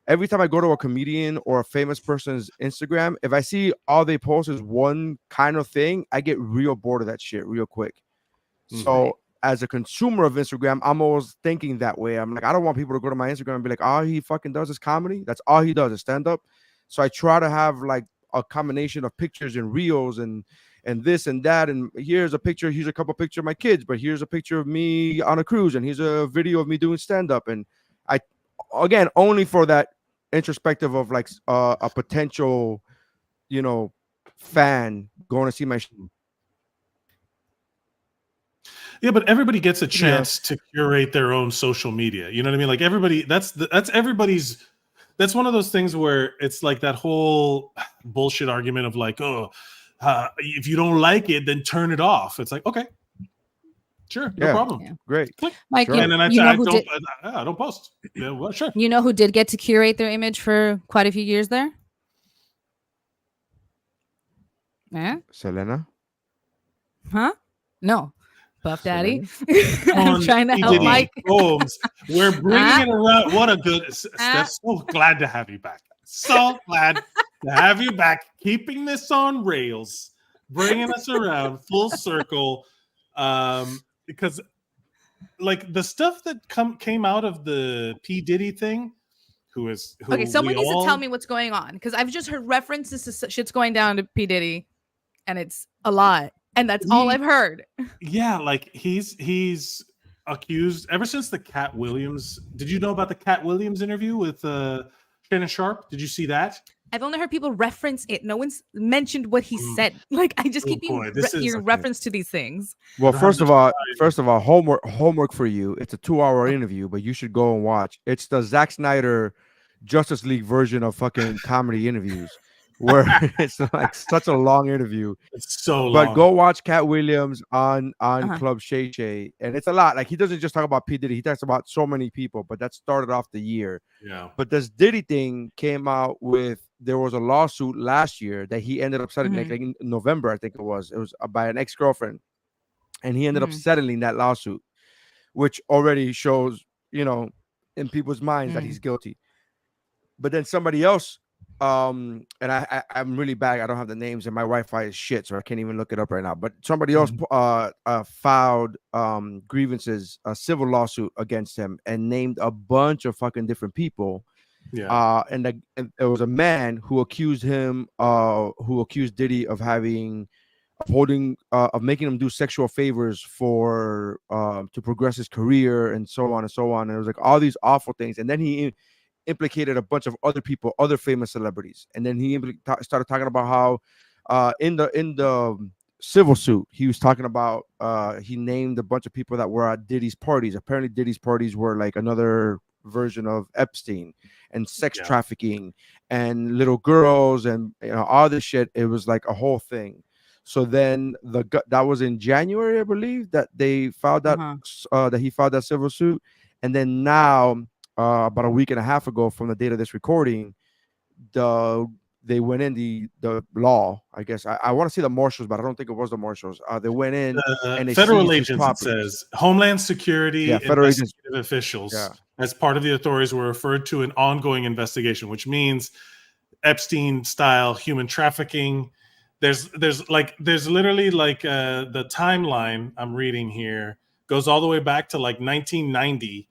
Every time I go to a comedian or a famous person's Instagram, if I see all they post is one kind of thing, I get real bored of that shit real quick. So as a consumer of Instagram, I'm always thinking that way. I'm like, I don't want people to go to my Instagram and be like, all he fucking does is comedy. That's all he does is stand up. So I try to have like a combination of pictures and reels and this and that. And here's a picture, here's a couple pictures of my kids, but here's a picture of me on a cruise, and here's a video of me doing stand up. And I, again, only for that introspective of like a potential, fan going to see my Yeah, but everybody gets a chance to curate their own social media. You know what I mean? Like everybody, that's everybody's. That's one of those things where it's like that whole bullshit argument of like, if you don't like it, then turn it off. It's like, okay, sure, no problem. Yeah. Great. Mike, Sure. And then I don't post. Yeah, well, sure. You know who did get to curate their image for quite a few years there? Yeah. Selena. Huh? No. Puff Daddy. I'm trying to help Diddy Mike. Holmes. We're bringing it around. What a good. Steph, so glad to have you back. So glad to have you back. Keeping this on rails, bringing us around full circle. Because like the stuff that came out of the P. Diddy thing, who Okay, someone needs to tell me what's going on, because I've just heard references to shit's going down to P. Diddy, and it's a lot. And that's all I've heard. Yeah, like he's accused ever since the Cat Williams. Did you know about the Cat Williams interview with Shannon Sharp? Did you see that? I've only heard people reference it. No one's mentioned what he said. Like, I just keep hearing reference to these things. Well, first of all, homework for you. It's a 2-hour interview, but you should go and watch. It's the Zack Snyder Justice League version of fucking comedy interviews, where it's like such a long interview. It's so long. But go watch Cat Williams on Club Shay Shay, and it's a lot. Like, he doesn't just talk about P. Diddy, he talks about so many people, but that started off the year. Yeah. But this Diddy thing came out with, there was a lawsuit last year that he ended up settling, like in November, I think it was by an ex-girlfriend, and he ended up settling that lawsuit, which already shows, in people's minds that he's guilty. But then somebody else, and I'm really bad, I don't have the names, and my Wi-Fi is shit, so I can't even look it up right now. But somebody else filed grievances, a civil lawsuit against him, and named a bunch of fucking different people. Yeah. And there was a man who accused him, Diddy of making him do sexual favors for to progress his career, and so on and so on. And it was like all these awful things. And then he implicated a bunch of other people, other famous celebrities. And then he started talking about how in the civil suit, he was talking about he named a bunch of people that were at Diddy's parties. Apparently Diddy's parties were like another version of Epstein, and sex trafficking and little girls, and all this shit. It was like a whole thing. So then that was in January, I believe, that they filed that that he filed that civil suit. And then now, about a week and a half ago from the date of this recording, they went in the law, I guess. I want to say the marshals, but I don't think it was the marshals. They went in and they federal seized his agents, it says Homeland Security federal agents, officials as part of the authorities were referred to an ongoing investigation, which means Epstein style human trafficking. There's literally like the timeline I'm reading here goes all the way back to like 1990.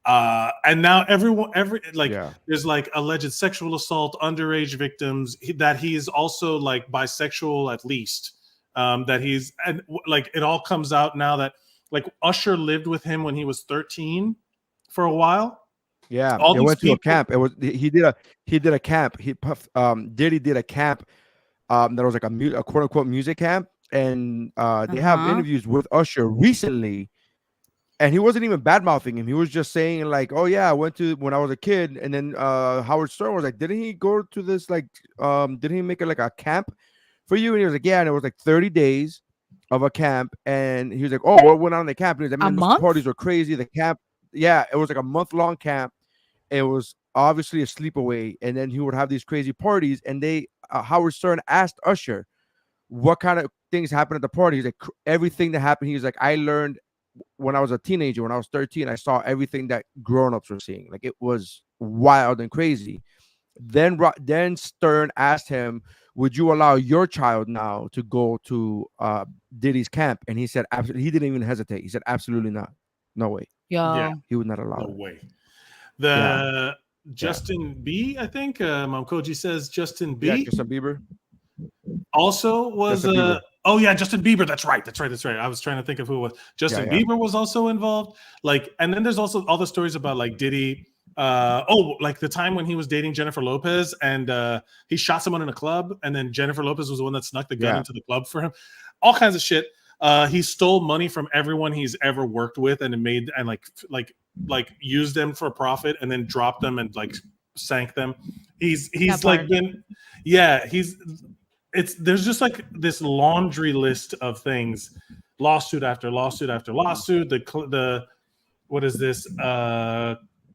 And now there's like alleged sexual assault, underage victims, that he's also like bisexual, at least, that he's, and like it all comes out now that like Usher lived with him when he was 13 for a while. Yeah, All they these went to a people- camp. It was he did a camp. Diddy did a camp. That was like a quote unquote music camp, and they have interviews with Usher recently, and he wasn't even bad mouthing him. He was just saying like, "Oh yeah, I went to when I was a kid," and then Howard Stern was like, "Didn't he go to this like didn't he make it like a camp for you?" And he was like, "Yeah," and it was like 30 days of a camp, and he was like, "Oh, what went on in the camp?" And he was like, "I mean, those parties were crazy. The camp, yeah, it was like a month-long camp. It was obviously a sleepaway, and then he would have these crazy parties." And they Howard Stern asked Usher what kind of things happened at the party. He's like, everything that happened. He was like, I learned when I was a teenager, when I was 13, I saw everything that grown-ups were seeing. Like, it was wild and crazy. Then Stern asked him, would you allow your child now to go to Diddy's camp? And he said, absolutely. He didn't even hesitate. He said, absolutely not. No way. Yeah, he would not allow no it. way. The Justin B, I think Mom Koji says Justin B. Yeah, Justin Bieber Also was oh yeah, Justin Bieber. That's right. I was trying to think of who it was. Justin Bieber was also involved. Like, and then there's also all the stories about like Diddy. Like the time when he was dating Jennifer Lopez and he shot someone in a club, and then Jennifer Lopez was the one that snuck the gun into the club for him. All kinds of shit. He stole money from everyone he's ever worked with and made and like used them for profit and then dropped them and like sank them. He's like been there's just like this laundry list of things, lawsuit after lawsuit after lawsuit. The what is this?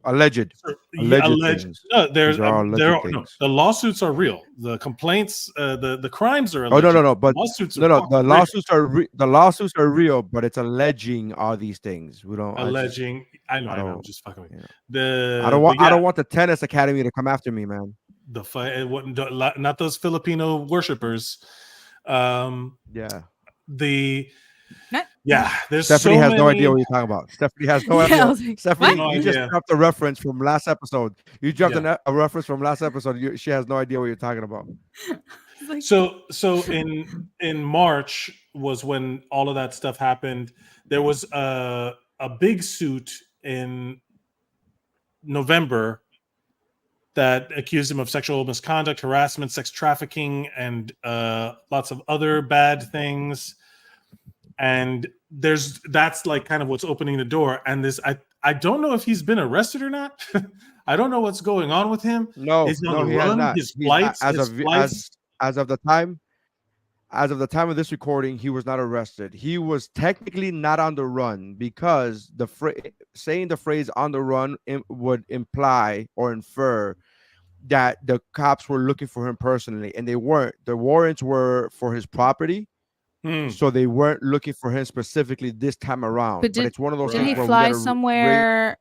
Alleged. Things. No, the lawsuits are real. The complaints, the crimes are alleged. Oh no, but lawsuits the lawsuits are real, but it's alleging all these things. We don't alleging. I know. I'm just fucking with you. I don't want the tennis academy to come after me, man. The fight, not those Filipino worshipers. There's Stephanie has no many... idea what you're talking about. Stephanie has no idea. Like, Stephanie, you just dropped a reference from last episode. You dropped a reference from last episode. She has no idea what you're talking about. So in March was when all of that stuff happened. There was a big suit in November that accused him of sexual misconduct, harassment, sex trafficking, and lots of other bad things. And that's like kind of what's opening the door. And this, I don't know if he's been arrested or not. I don't know what's going on with him. No, he has not. As of the time of this recording, he was not arrested. He was technically not on the run because saying the phrase "on the run" would imply or infer that the cops were looking for him personally, and they weren't. The warrants were for his property. So they weren't looking for him specifically this time around. But it's one of those things. Did he fly somewhere?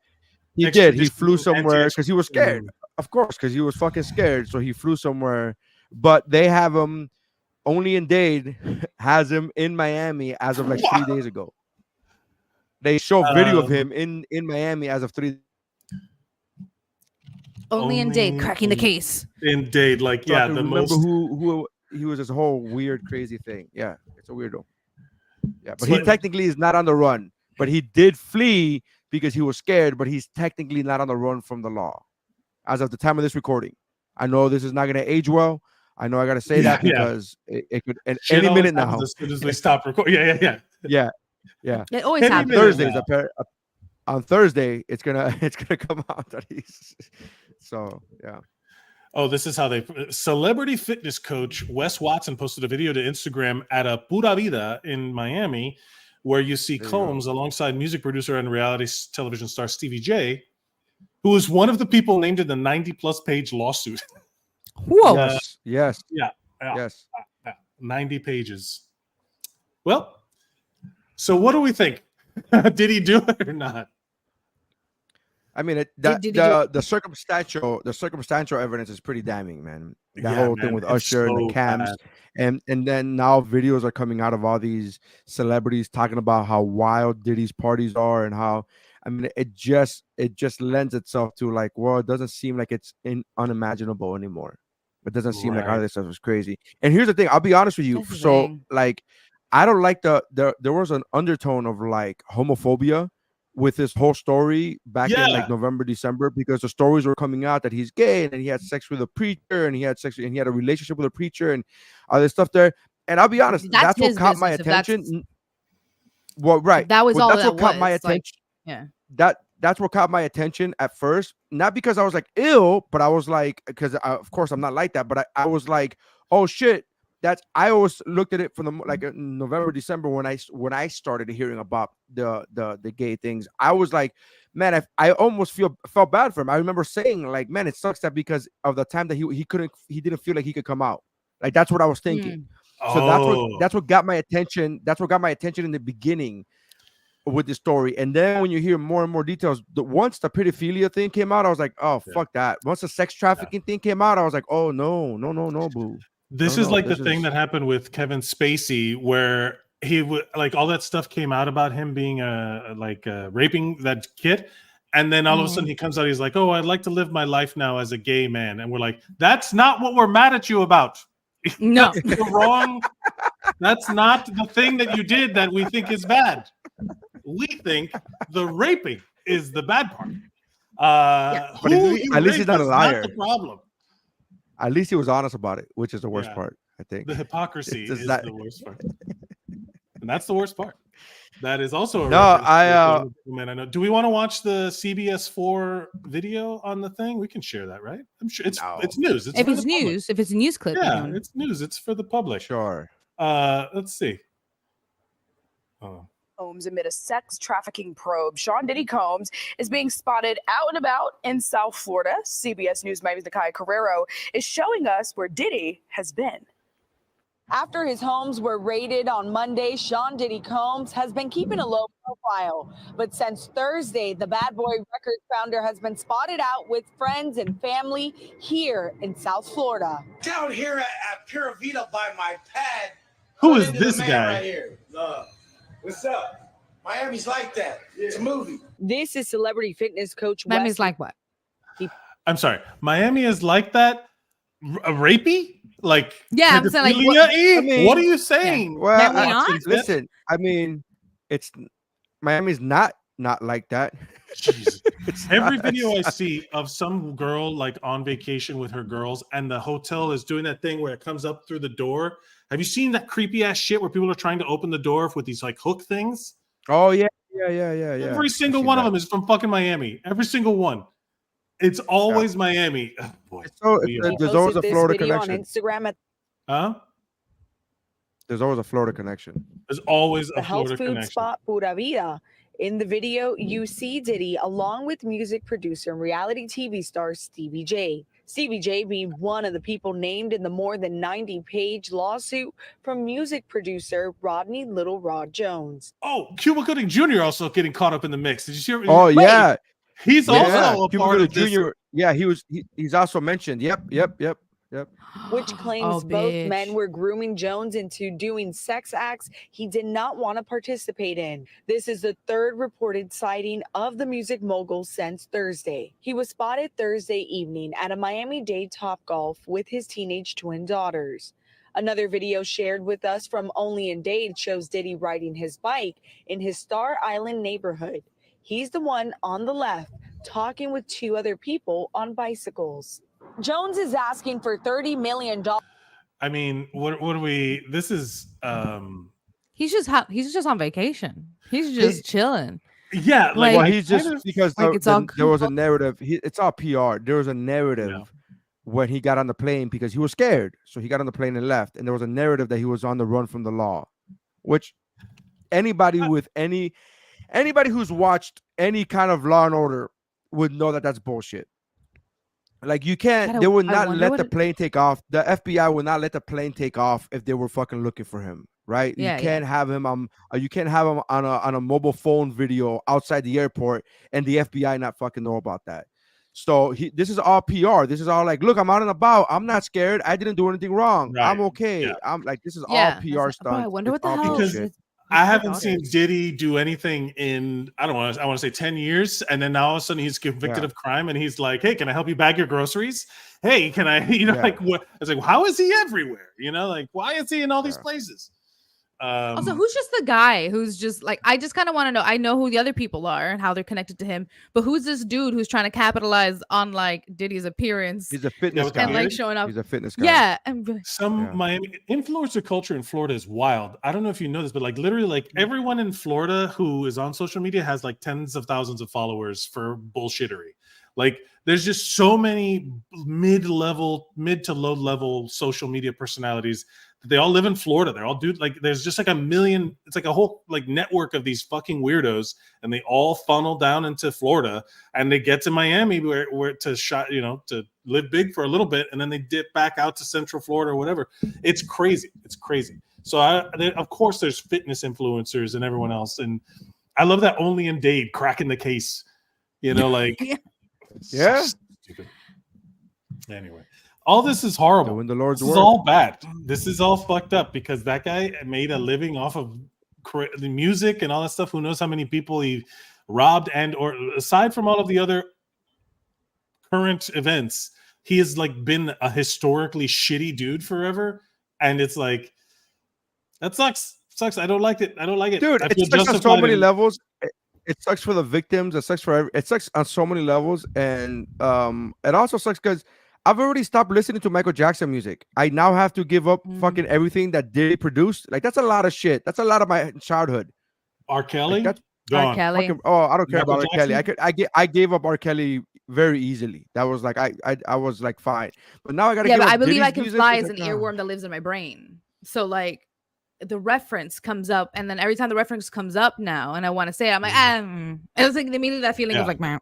He did. He flew somewhere because he was scared. Of course, because he was fucking scared. So he flew somewhere. But they have him. Only in Dade has him in Miami as of like 3 days ago. They show video of him in Miami as of 3. Only in Dade, cracking the case. In Dade, like so the most. Who he was this whole weird, crazy thing. Yeah. It's a weirdo. Yeah, but he technically is not on the run. But he did flee because he was scared. But he's technically not on the run from the law, as of the time of this recording. I know this is not going to age well. I know I got to say that because it could any minute now. As soon as we stop recording, yeah. It always happens. On Thursday, it's gonna come out that he's so yeah. Oh, this is how celebrity fitness coach Wes Watson posted a video to Instagram at a Pura Vida in Miami, where you see Combs alongside music producer and reality television star Stevie J, who is one of the people named in the 90+ page lawsuit. Whoa! Yes. 90 pages. Well, so what do we think? Did he do it or not? I mean, the circumstantial evidence is pretty damning, man. That whole thing with Usher and the cams, and then now videos are coming out of all these celebrities talking about how wild Diddy's parties are and how, I mean, it just lends itself to like, well, it doesn't seem like it's unimaginable anymore. It doesn't seem like all this stuff is crazy. And here's the thing, I'll be honest with you. So like, I don't like there was an undertone of like homophobia with this whole story back in like November, December, because the stories were coming out that he's gay and he had sex with a preacher and he had a relationship with a preacher and all this stuff there. And I'll be honest, that's what caught my attention. Well, right. That was all that's that what caught my was, like, attention. That's what caught my attention at first. Not because I was like ill, but I was like, because of course I'm not like that, but I was like, oh shit. I always looked at it from the like November, December when I started hearing about the gay things. I was like, man, I almost felt bad for him. I remember saying like, man, it sucks that because of the time that he didn't feel like he could come out. Like that's what I was thinking. So that's what got my attention. That's what got my attention in the beginning with the story. And then when you hear more and more details, once the pedophilia thing came out, I was like, oh fuck that. Once the sex trafficking thing came out, I was like, oh no, boo. This is like the thing that happened with Kevin Spacey, where he would like all that stuff came out about him being raping that kid, and then all of a sudden he comes out, he's like, "Oh, I'd like to live my life now as a gay man," and we're like, "That's not what we're mad at you about. No, that's wrong. That's not the thing that you did that we think is bad. We think the raping is the bad part. But at least he's not a liar. Not the problem." At least he was honest about it, which is the worst part, I think. The hypocrisy is the worst part. And that's the worst part. That is also a man I know. Do we want to watch the CBS 4 video on the thing? We can share that, right? I'm sure it's news. If it's a news clip. Yeah, it's news. It's for the public. Sure. Let's see. Combs amid a sex trafficking probe. Sean Diddy Combs is being spotted out and about in South Florida. CBS News' Mavis Nakai Carrero is showing us where Diddy has been. After his homes were raided on Monday, Sean Diddy Combs has been keeping a low profile. But since Thursday, the Bad Boy Records founder has been spotted out with friends and family here in South Florida. Down here at Pura Vida by my pad. Who is this guy? Right here. What's up? Miami's like that. It's a movie. This is celebrity fitness coach. Miami's like what? I'm sorry. Miami is like that? A rapey? Like, yeah, I'm saying like, what are you saying? Yeah. Well, listen, I mean, it's Miami's not like that. Every video I see of some girl like on vacation with her girls, and the hotel is doing that thing where it comes up through the door. Have you seen that creepy ass shit where people are trying to open the door with these like hook things? Oh yeah. Every single one of them is from fucking Miami. Every single one. It's always Miami. Oh, boy. So there's always a Florida connection. On Instagram There's always a Florida connection. There's always a the Florida health food connection. spot Pura Vida. In the video, you see Diddy along with music producer and reality TV star Stevie J. Stevie J being one of the people named in the more than 90-page lawsuit from music producer Rodney Little Rod Jones. Oh, Cuba Gooding Jr. also getting caught up in the mix. Did you see? Oh yeah, he's also a Cuba part Gooding of this. Jr. Yeah, he's also mentioned. Yep. Which claims both men were grooming Jones into doing sex acts he did not want to participate in. This is the third reported sighting of the music mogul since Thursday. He was spotted Thursday evening at a Miami-Dade Topgolf with his teenage twin daughters. Another video shared with us from Only in Dade shows Diddy riding his bike in his Star Island neighborhood. He's the one on the left talking with two other people on bicycles. Jones is asking for $30 million. I mean, what are we? This is he's just on vacation. He's just chilling. Yeah, like well, he's just because like there was a narrative. It's all PR. There was a narrative when he got on the plane because he was scared, so he got on the plane and left. And there was a narrative that he was on the run from the law, which anybody who's watched any kind of Law and Order would know that that's bullshit. Like you can't, they would not let the plane take off. The FBI would not let the plane take off if they were fucking looking for him, right? You can't have him on a mobile phone video outside the airport and the FBI not fucking know about that. So this is all PR. This is all like, look, I'm out and about. I'm not scared. I didn't do anything wrong. Right. I'm okay. I'm like, this is all PR stuff. I wonder what the hell is. I haven't seen Diddy do anything in I want to say 10 years, and then now all of a sudden he's convicted of crime, and he's like, "Hey, can I help you bag your groceries? Hey, can I?" Like what? I was like, "How is he everywhere? Like why is he in all these places?" Also, who's just the guy who's just like, I just kind of want to know. I know who the other people are and how they're connected to him, but who's this dude who's trying to capitalize on like Diddy's appearance? He's a fitness guy. And like showing up. He's a fitness guy. Yeah. Miami influencer culture in Florida is wild. I don't know if you know this, but like literally, like everyone in Florida who is on social media has like tens of thousands of followers for bullshittery. Like there's just so many mid to low level social media personalities that they all live in Florida. They're all like there's just like a million, it's like a whole like network of these fucking weirdos, and they all funnel down into Florida and they get to Miami where to live big for a little bit, and then they dip back out to Central Florida or whatever. It's crazy. So of course there's fitness influencers and everyone else, and I love that Only in Dade cracking the case, like yeah. So stupid. Anyway, all this is horrible. Doing the Lord's this work. is all bad. This is all fucked up because that guy made a living off of the music and all that stuff. Who knows how many people he robbed, and or aside from all of the other current events, he has like been a historically shitty dude forever. And it's like, that sucks. I don't like it. Dude, it sucks on so many levels. It sucks for the victims. It sucks on so many levels, and it also sucks because I've already stopped listening to Michael Jackson music. I now have to give up fucking everything that Diddy produced. Like that's a lot of shit. That's a lot of my childhood. R. Kelly, like, R. Kelly. Fucking, I don't care Michael about R. Kelly. I gave up R. Kelly very easily. That was like I was like fine, but now I gotta. Yeah, give but up I believe Diddy's I Can music. Fly It's is an like, earworm that lives in my brain. So like the reference comes up, and then every time the reference comes up now, and I want to say it, I'm like, it was like immediately that feeling of like, man.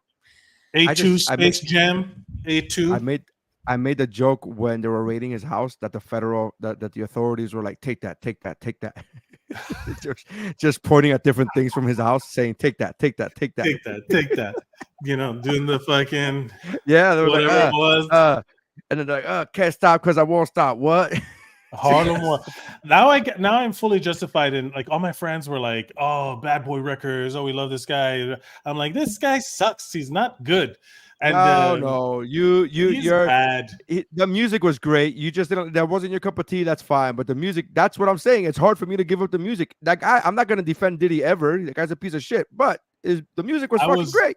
A2 Space Jam. A2. I made the joke when they were raiding his house that that the authorities were like, take that. just pointing at different things from his house, saying, take that. Take that. Doing the fucking whatever it was. And then they're like, can't stop because I won't stop. What? Harlem World. Now I'm fully justified, and like all my friends were like, "Oh, Bad Boy Records. Oh, we love this guy." I'm like, this guy sucks. He's not good. And no, you're bad. The music was great. You just didn't. That wasn't your cup of tea. That's fine. But the music. That's what I'm saying. It's hard for me to give up the music. That guy. I'm not gonna defend Diddy ever. The guy's a piece of shit. But the music was fucking great.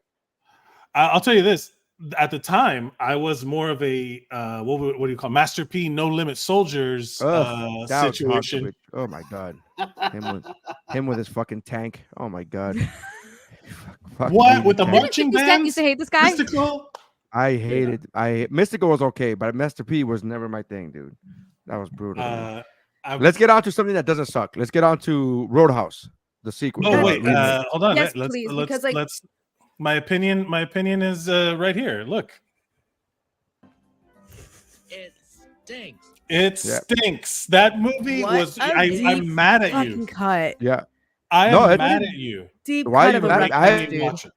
I'll tell you this. At the time, I was more of a what do you call Master P No Limit Soldiers situation. Oh my god, him with his fucking tank. Oh my god. What with the marching band? Used to hate this guy. Mystical? I hated. Mystical was okay, but Master P was never my thing, dude. That was brutal. Let's get on to something that doesn't suck. Let's get on to Roadhouse, the sequel. Oh wait, hold on. Yes, please, because like. Let's My opinion is right here. Look. It stinks. It stinks. That movie was. I'm mad at you. Cut. Yeah. I am mad at you. Deep Why cut are you of mad? a Watch it.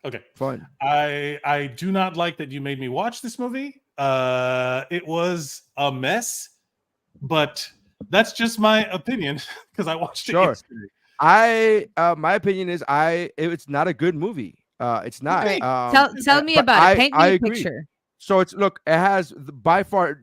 Okay. Fun. I do not like that you made me watch this movie. It was a mess, but that's just my opinion because I watched it yesterday. My opinion is it's not a good movie. It's not. Okay. Tell me about it. Paint me a picture. So it has by far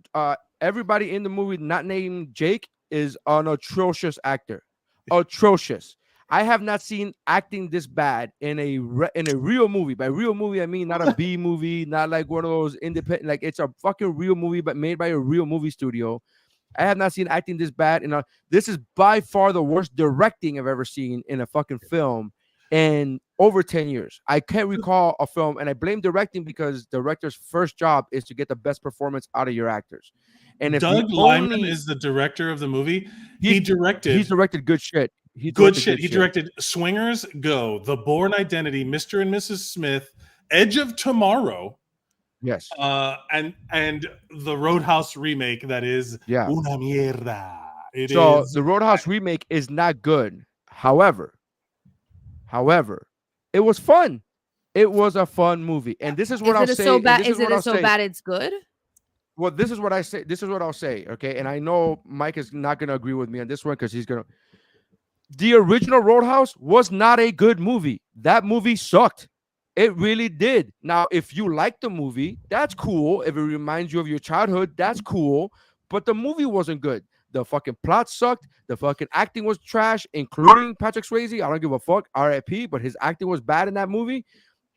everybody in the movie not named Jake is an atrocious actor. Atrocious. I have not seen acting this bad in a real movie. By real movie, I mean not a B movie, not like one of those independent. Like it's a fucking real movie, but made by a real movie studio. I have not seen acting this bad. This is by far the worst directing I've ever seen in a fucking film in over 10 years. I can't recall a film, and I blame directing because director's first job is to get the best performance out of your actors. And if Doug Liman is the director of the movie, he's directed good shit. He directed Swingers, Go, The Bourne Identity, Mr. and Mrs. Smith, Edge of Tomorrow. Yes. And the Roadhouse remake that is una mierda. The Roadhouse remake is not good. However, it was fun. It was a fun movie. And this is what I'll say. Is it so bad it's good? Well, this is what I say. This is what I'll say. Okay. And I know Mike is not going to agree with me on this one because he's going to. The original Roadhouse was not a good movie. That movie sucked. It really did. Now, if you like the movie, that's cool. If it reminds you of your childhood, that's cool. but the movie wasn't good. The fucking plot sucked. The fucking acting was trash, including Patrick Swayze. I don't give a fuck. R.I.P. But his acting was bad in that movie.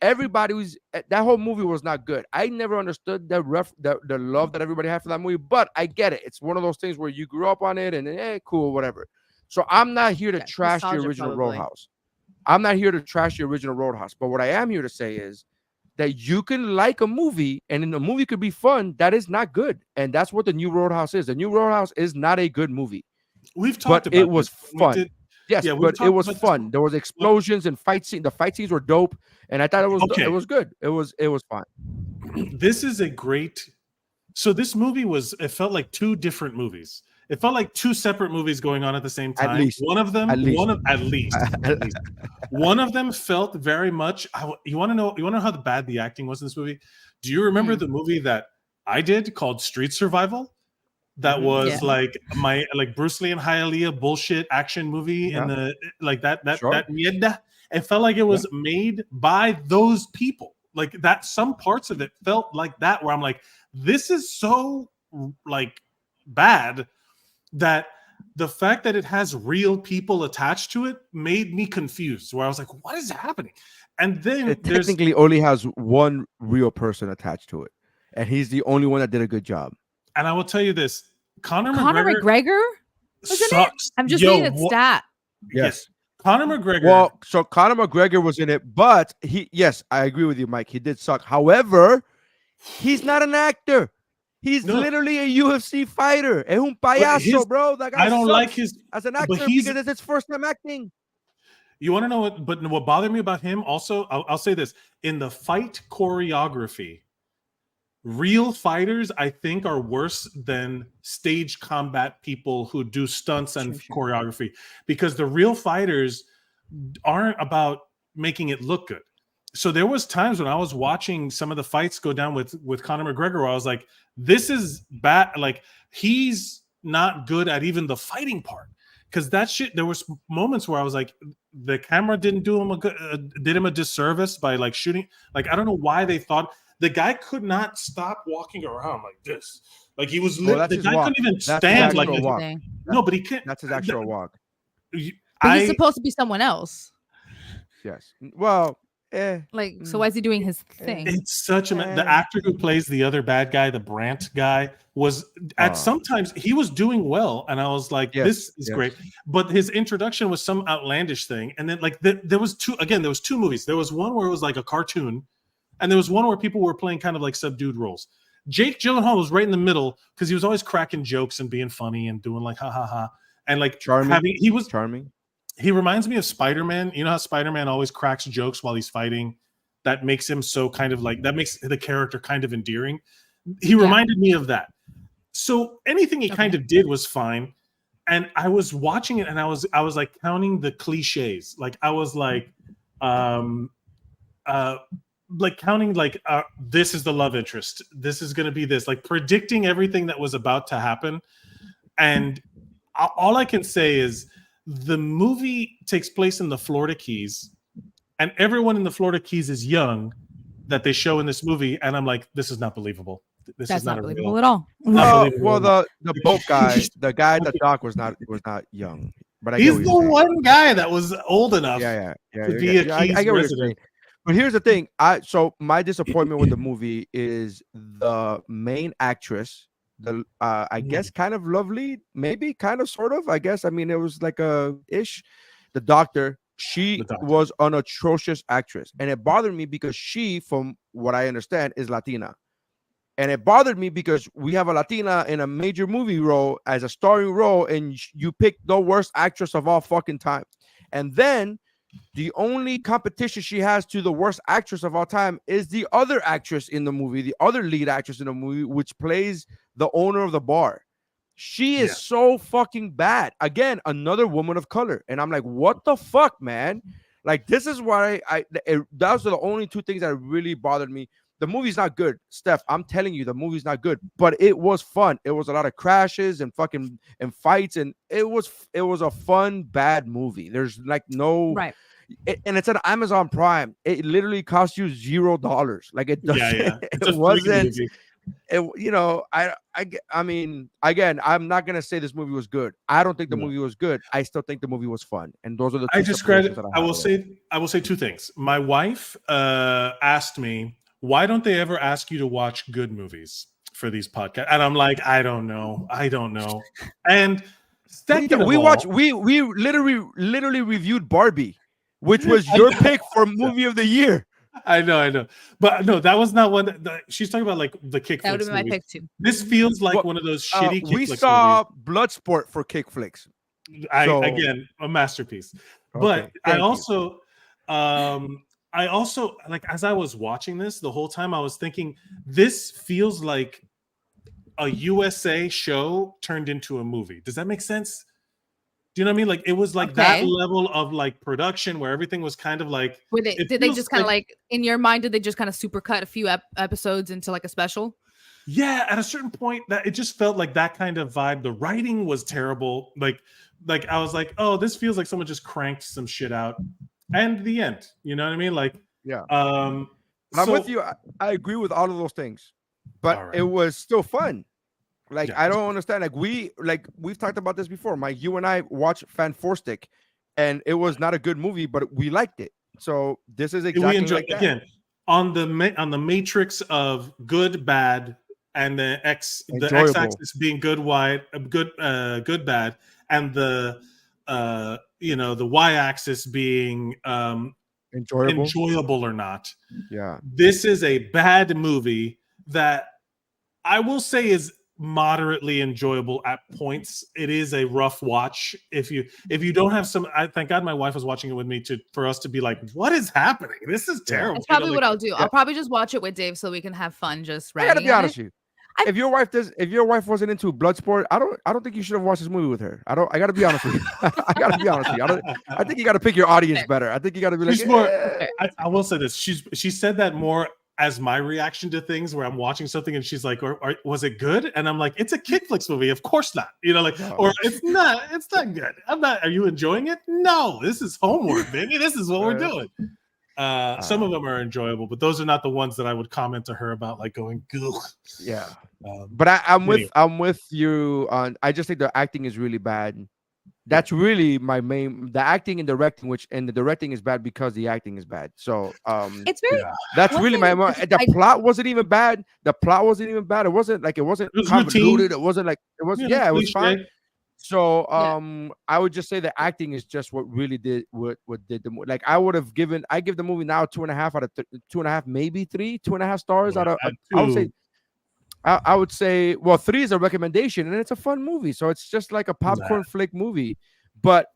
Everybody was that whole movie was not good. I never understood the love that everybody had for that movie, but I get it. It's one of those things where you grew up on it and cool, whatever. So I'm not here to trash the original Roadhouse. I'm not here to trash the original Roadhouse. But what I am here to say is that you can like a movie and then the movie could be fun. That is not good. And that's what the new Roadhouse is. The new Roadhouse is not a good movie. We've talked about it was fun. Yes, yeah, but it was fun. There was explosions and fight scenes. The fight scenes were dope. And I thought it was good. It was fun. This is a great. So this movie it felt like two different movies. It felt like two separate movies going on at the same time. At least. One of them felt very much. You want to know how bad the acting was in this movie? Do you remember the movie that I did called Street Survival? That was like Bruce Lee and Hialeah bullshit action movie in the that mierda. It felt like it was made by those people. Like that, some parts of it felt like that, where I'm like, this is so like bad that the fact that it has real people attached to it made me confused. Where I was like, what is happening? And then it technically only has one real person attached to it, and he's the only one that did a good job. And I will tell you this: Conor McGregor sucks. I'm just saying it's stat. Yes. Conor McGregor. Well, so Conor McGregor was in it, but I agree with you, Mike. He did suck. However, he's not an actor. He's literally a UFC fighter. Es un payaso, bro. That guy I don't like his as an actor because it's his first time acting. You want to know what? But what bothered me about him also, I'll say this: in the fight choreography, real fighters, I think, are worse than stage combat people who do stunts and choreography, because the real fighters aren't about making it look good. So there was times when I was watching some of the fights go down with Conor McGregor where I was like, this is bad. Like, he's not good at even the fighting part, because that shit, there was moments where I was like, the camera didn't do him did him a disservice by like shooting. Like, I don't know why they thought. The guy could not stop walking around like this. Like he was the guy walk. couldn't even stand like this. Walk. No, but he can't. That's his actual walk. But he's supposed to be someone else. Yes. Well, so why is he doing his thing? It's such a the actor who plays the other bad guy, the Brandt guy, was at sometimes he was doing well, and I was like, this is great. But his introduction was some outlandish thing, and then like there was two movies. There was one where it was like a cartoon. And there was one where people were playing kind of like subdued roles. Jake Gyllenhaal was right in the middle because he was always cracking jokes and being funny and doing like ha ha ha and like charming. He was charming. He reminds me of Spider-Man. You know how Spider-Man always cracks jokes while he's fighting? That makes him so kind of like, that makes the character kind of endearing. He reminded me of that. So anything he kind of did was fine. And I was watching it and I was like counting the cliches. Like I was like counting like this is the love interest, this is going to be this, like predicting everything that was about to happen. And all I can say is the movie takes place in the Florida Keys, and everyone in the Florida Keys is young that they show in this movie, and I'm like, this is not believable. That's is not believable at all. Well, the boat guy, the guy at the dock was not young, but he's the one guy that was old enough to be a Keys resident. But here's the thing. So my disappointment with the movie is the main actress, I guess kind of lovely, maybe kind of sort of. I guess it was like a ish. The doctor, she was an atrocious actress, and it bothered me because she, from what I understand, is Latina, and it bothered me because we have a Latina in a major movie role as a starring role, and you pick the worst actress of all fucking time, and then the only competition she has to the worst actress of all time is the other actress in the movie, the other lead actress in the movie, which plays the owner of the bar. She is so fucking bad. Again, another woman of color. And I'm like, what the fuck, man? Like, this is why those are the only two things that really bothered me. The movie's not good, Steph. I'm telling you, the movie's not good, but it was fun. It was a lot of crashes and fucking and fights, and it was a fun bad movie. There's like no and it's on Amazon Prime. It literally cost you $0. Like it doesn't. It I mean, again, I'm not gonna say this movie was good. I don't think the movie was good. I still think the movie was fun, and those are the two separations that I will say two things. My wife asked me, why don't they ever ask you to watch good movies for these podcasts? And I'm like, I don't know. And we literally reviewed Barbie, which was your pick for movie of the year. I know, but no, that was not one. She's talking about like the kick that would flicks. have been my pick too. This feels like one of those shitty. We saw Bloodsport for kick flicks. Again, a masterpiece. But I also like, as I was watching this the whole time, I was thinking this feels like a USA show turned into a movie. Does that make sense? Do you know what I mean? Like, it was like that level of like production where everything was kind of like. Did they just kind of like, in your mind, did they just kind of supercut a few episodes into like a special? Yeah, at a certain point, that it just felt like that kind of vibe. The writing was terrible. Like I was like, oh, this feels like someone just cranked some shit out. And the end. You know what I mean? Like, yeah. I'm with you. I agree with all of those things, but it was still fun. Like, I don't understand. We've talked about this before. Mike, you and I watched Fan Four Stick, and it was not a good movie, but we liked it. So this is exactly like that. Again, on the matrix of good, bad, and the x-axis being good, good, bad, and the the y-axis being enjoyable or not. Yeah, this is a bad movie that I will say is moderately enjoyable at points. It is a rough watch if you don't have some. I thank God my wife was watching it with me for us to be like, what is happening? This is terrible. That's probably what I'll do. I'll probably just watch it with Dave so we can have fun. Just I gotta be honest with you. If your wife wasn't into Bloodsport, I don't think you should have watched this movie with her. I gotta be honest with you. I think you gotta pick your audience better. I think you gotta be like, I will say this. She said that more as my reaction to things where I'm watching something and she's like, was it good? And I'm like, it's a kick flicks movie. Of course not. Or it's not good. Are you enjoying it? No, this is homework, baby. This is what we're doing. Some of them are enjoyable, but those are not the ones that I would comment to her about, like going, goo. Yeah. But I'm with you on, I just think the acting is really bad. That's really my main, the acting and directing, the directing is bad because the acting is bad. So it's very that's really my plot wasn't even bad. It wasn't convoluted. It wasn't like it was it was fine. So I would just say the acting is just what really did what did the like. I give the movie now 2.5 out of 2.5, maybe 3, 2.5 stars out of I would say, well, 3 is a recommendation, and it's a fun movie. So it's just like a popcorn flick movie. But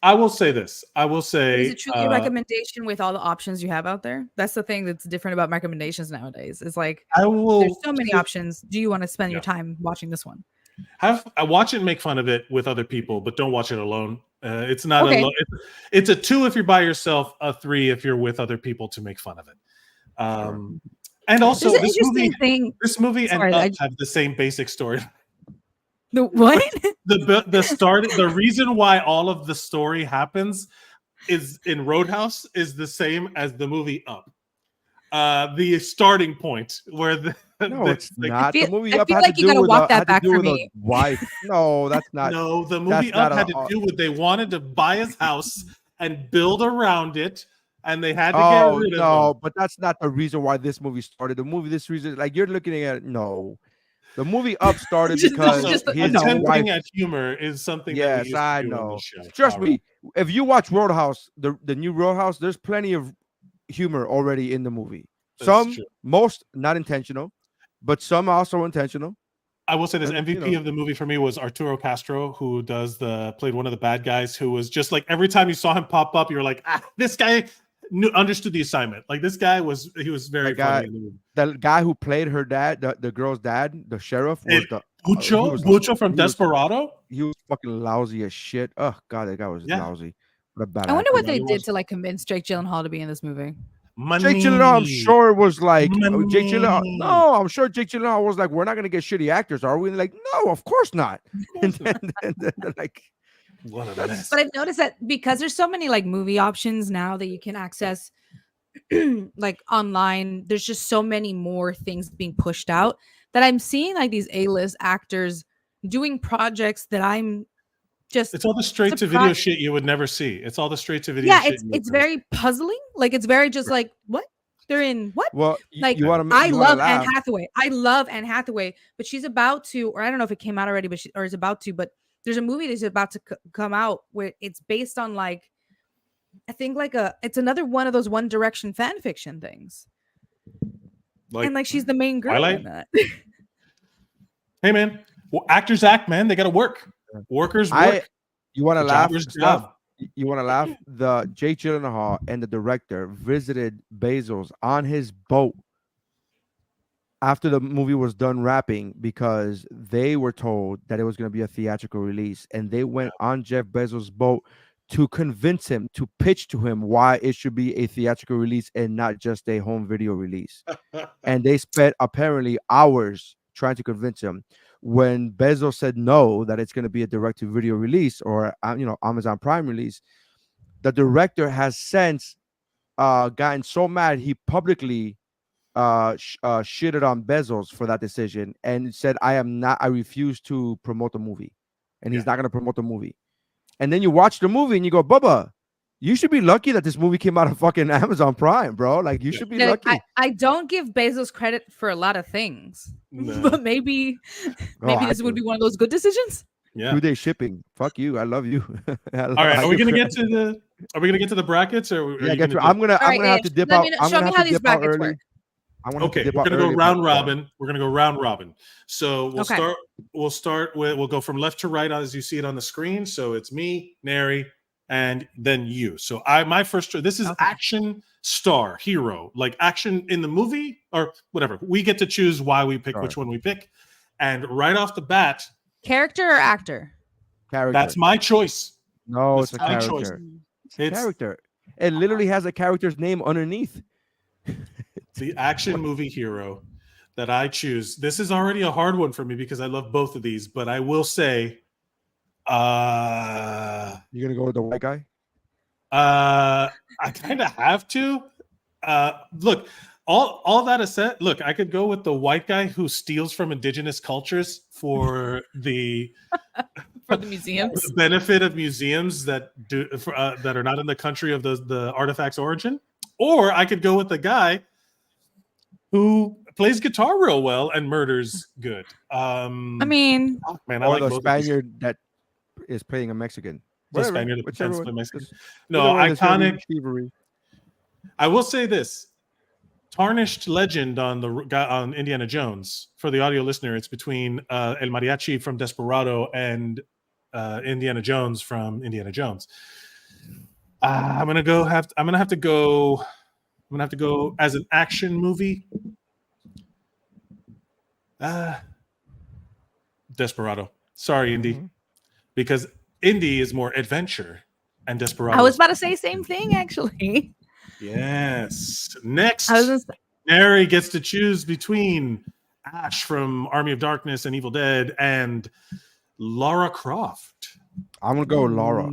I will say this. Is it truly a recommendation with all the options you have out there? That's the thing that's different about recommendations nowadays. It's like there's so many options. Do you want to spend your time watching this one? I watch it and make fun of it with other people, but don't watch it alone. It's not alone. It's a 2 if you're by yourself, a 3 if you're with other people to make fun of it. And also, this movie and Up have the same basic story. The what? The reason why all of the story happens is in Roadhouse is the same as the movie Up. The starting point where it's not. The movie Up feel like you gotta walk that back for me. Wife. No, that's not. No, the movie Up had to do with they wanted to buy his house and build around it. And they had to get rid of him. But that's not the reason why this movie started. This reason, like you're looking at the movie Up started because attempting at humor is something. Yes, I know. Trust me, if you watch Roadhouse, the new Roadhouse, there's plenty of humor already in the movie. Most not intentional, but some also intentional. I will say this: MVP of the movie for me was Arturo Castro, who played one of the bad guys. Who was just like every time you saw him pop up, you're like, this guy understood the assignment. Like this guy was very funny in the movie. The guy who played her dad, the girl's dad, the sheriff, was Bucho from Desperado. He was fucking lousy as shit. Oh god, that guy was lousy. What a bad I wonder what they did to like convince Jake Gyllenhaal to be in this movie. Jake Gyllenhaal, I'm sure was like Jake Gyllenhaal. No, I'm sure Jake Gyllenhaal was like, we're not gonna get shitty actors, are we? And like, no, of course not. And then like, what a mess. But I've noticed that because there's so many like movie options now that you can access, like online, there's just so many more things being pushed out that I'm seeing like these A-list actors doing projects that I'm just It's all the straight to video shit you would never see. It's all the straight to video yeah, shit. it's very puzzling. Like it's very just like what? They're in what? Well, like you want to I love Anne Hathaway. I love Anne Hathaway, but she's about to, or I don't know if it came out already, but or is about to, but there's a movie that's about to come out where it's based on like, I think like it's another one of those One Direction fan fiction things. Like, and like she's the main girl in that. Hey man, well, actors act, man. They got to work. Workers work. You want to laugh? You want to laugh? The Jake Gyllenhaal and the director visited Bezos on his boat after the movie was done wrapping because they were told that it was going to be a theatrical release, and they went on Jeff Bezos' boat to convince him, to pitch to him why it should be a theatrical release and not just a home video release. And they spent apparently hours trying to convince him. When Bezos said no, that it's going to be a direct-to-video release or Amazon Prime release, the director has since gotten so mad he publicly shitted on Bezos for that decision and said, I refuse to promote the movie, and he's not going to promote the movie. And then you watch the movie and you go, Bubba, you should be lucky that this movie came out of fucking Amazon Prime, bro. Like you should be lucky. I don't give Bezos credit for a lot of things, but maybe this would be one of those good decisions. Yeah. 2-day shipping. Fuck you. I love you. All right. Are we gonna get to the brackets or? I'm gonna have to dip out. Show me how these brackets work. Okay, we're gonna go round robin. We're gonna go round robin. So we'll start with we'll go from left to right as you see it on the screen. So it's me, Nery, and then you. So my first this is action star hero, like action in the movie or whatever. We get to choose why we pick which one we pick. And right off the bat, character or actor? Character. That's my choice. No, it's a character. It's a character. It literally has a character's name underneath. The action movie hero that I choose. This is already a hard one for me because I love both of these, but I will say you're gonna go with the white guy? I kind of have to. Look, all that is said, look, I could go with the white guy who steals from indigenous cultures for the for the museums, the benefit of museums that do that are not in the country of the artifact's origin. Or I could go with the guy who plays guitar real well and murders good. I mean, man, I like the Spaniard that is playing a Mexican. The Spaniard that pretends to play Mexican. No, iconic. I will say this: tarnished legend on Indiana Jones. For the audio listener, it's between El Mariachi from Desperado and Indiana Jones from Indiana Jones. I'm gonna have to go as an action movie. Desperado. Sorry, Indy, because Indy is more adventure, and Desperado. I was about to say same thing, actually. Yes. Next, Nery gets to choose between Ash from Army of Darkness and Evil Dead and Lara Croft. I'm gonna go with Lara.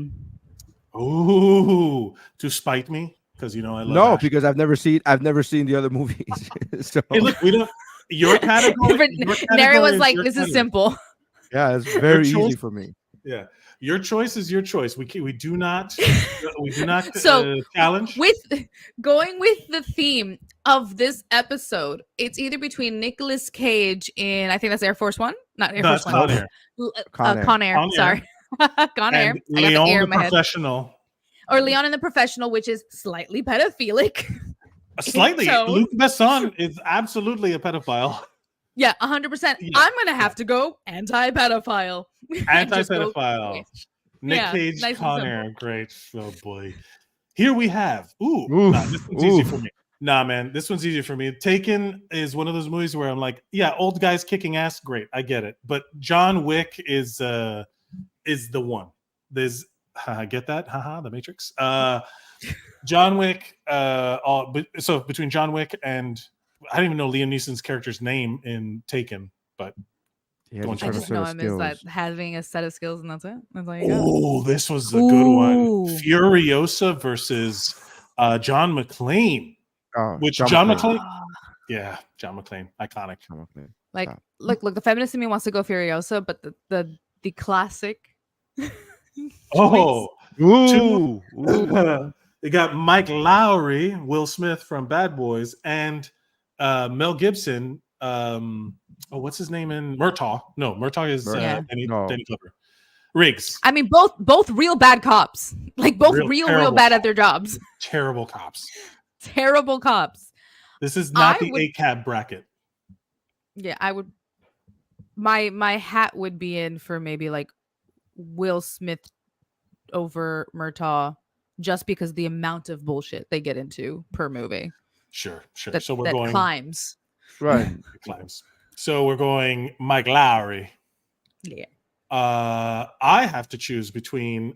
Oh, to spite me because I love. No, Ash. because I've never seen the other movies. So hey, look, we don't. Your category. Nery was like, "This is simple." Yeah, it's very easy for me. Yeah, your choice is your choice. We do not so challenge. With going with the theme of this episode, it's either between Nicolas Cage in I think that's Air Force One, not Air Force One, Con Air. Sorry. Con Air. Leon the Professional. Or Leon in the Professional, which is slightly pedophilic. Slightly. Luc Besson is absolutely a pedophile. Yeah, 100%. Yeah. I'm going to have to go anti-pedophile. Anti-pedophile. Nick Cage, nice Con Air. Great. Oh, boy. Here we have. This one's easy for me. Nah, man, this one's easy for me. Taken is one of those movies where I'm like, yeah, old guys kicking ass. Great. I get it. But John Wick is the one. There's get that? Haha, the Matrix. John Wick. So between John Wick and I don't even know Liam Neeson's character's name in Taken, but I just know him as like having a set of skills, and that's it. That's all you got. Oh, this was a good one. Furiosa versus John McClane. Which John John McClane. McClane? Yeah, John McClane, iconic. John McClane. Like, Stop. look, the feminist in me wants to go Furiosa, but the classic. Oh, Ooh. They got Mike Lowry, Will Smith from Bad Boys, and Mel Gibson. What's his name in Murtaugh? No, Murtaugh is Danny Glover. Riggs. I mean, both real bad cops. Like both real bad at their jobs. Terrible cops. Terrible cops. This is not the ACAB bracket. Yeah, I would. My hat would be in for maybe like Will Smith over Murtaugh, just because the amount of bullshit they get into per movie. Sure. So we're going climbs. Right. Climbs. So we're going Mike Lowry. Yeah. I have to choose between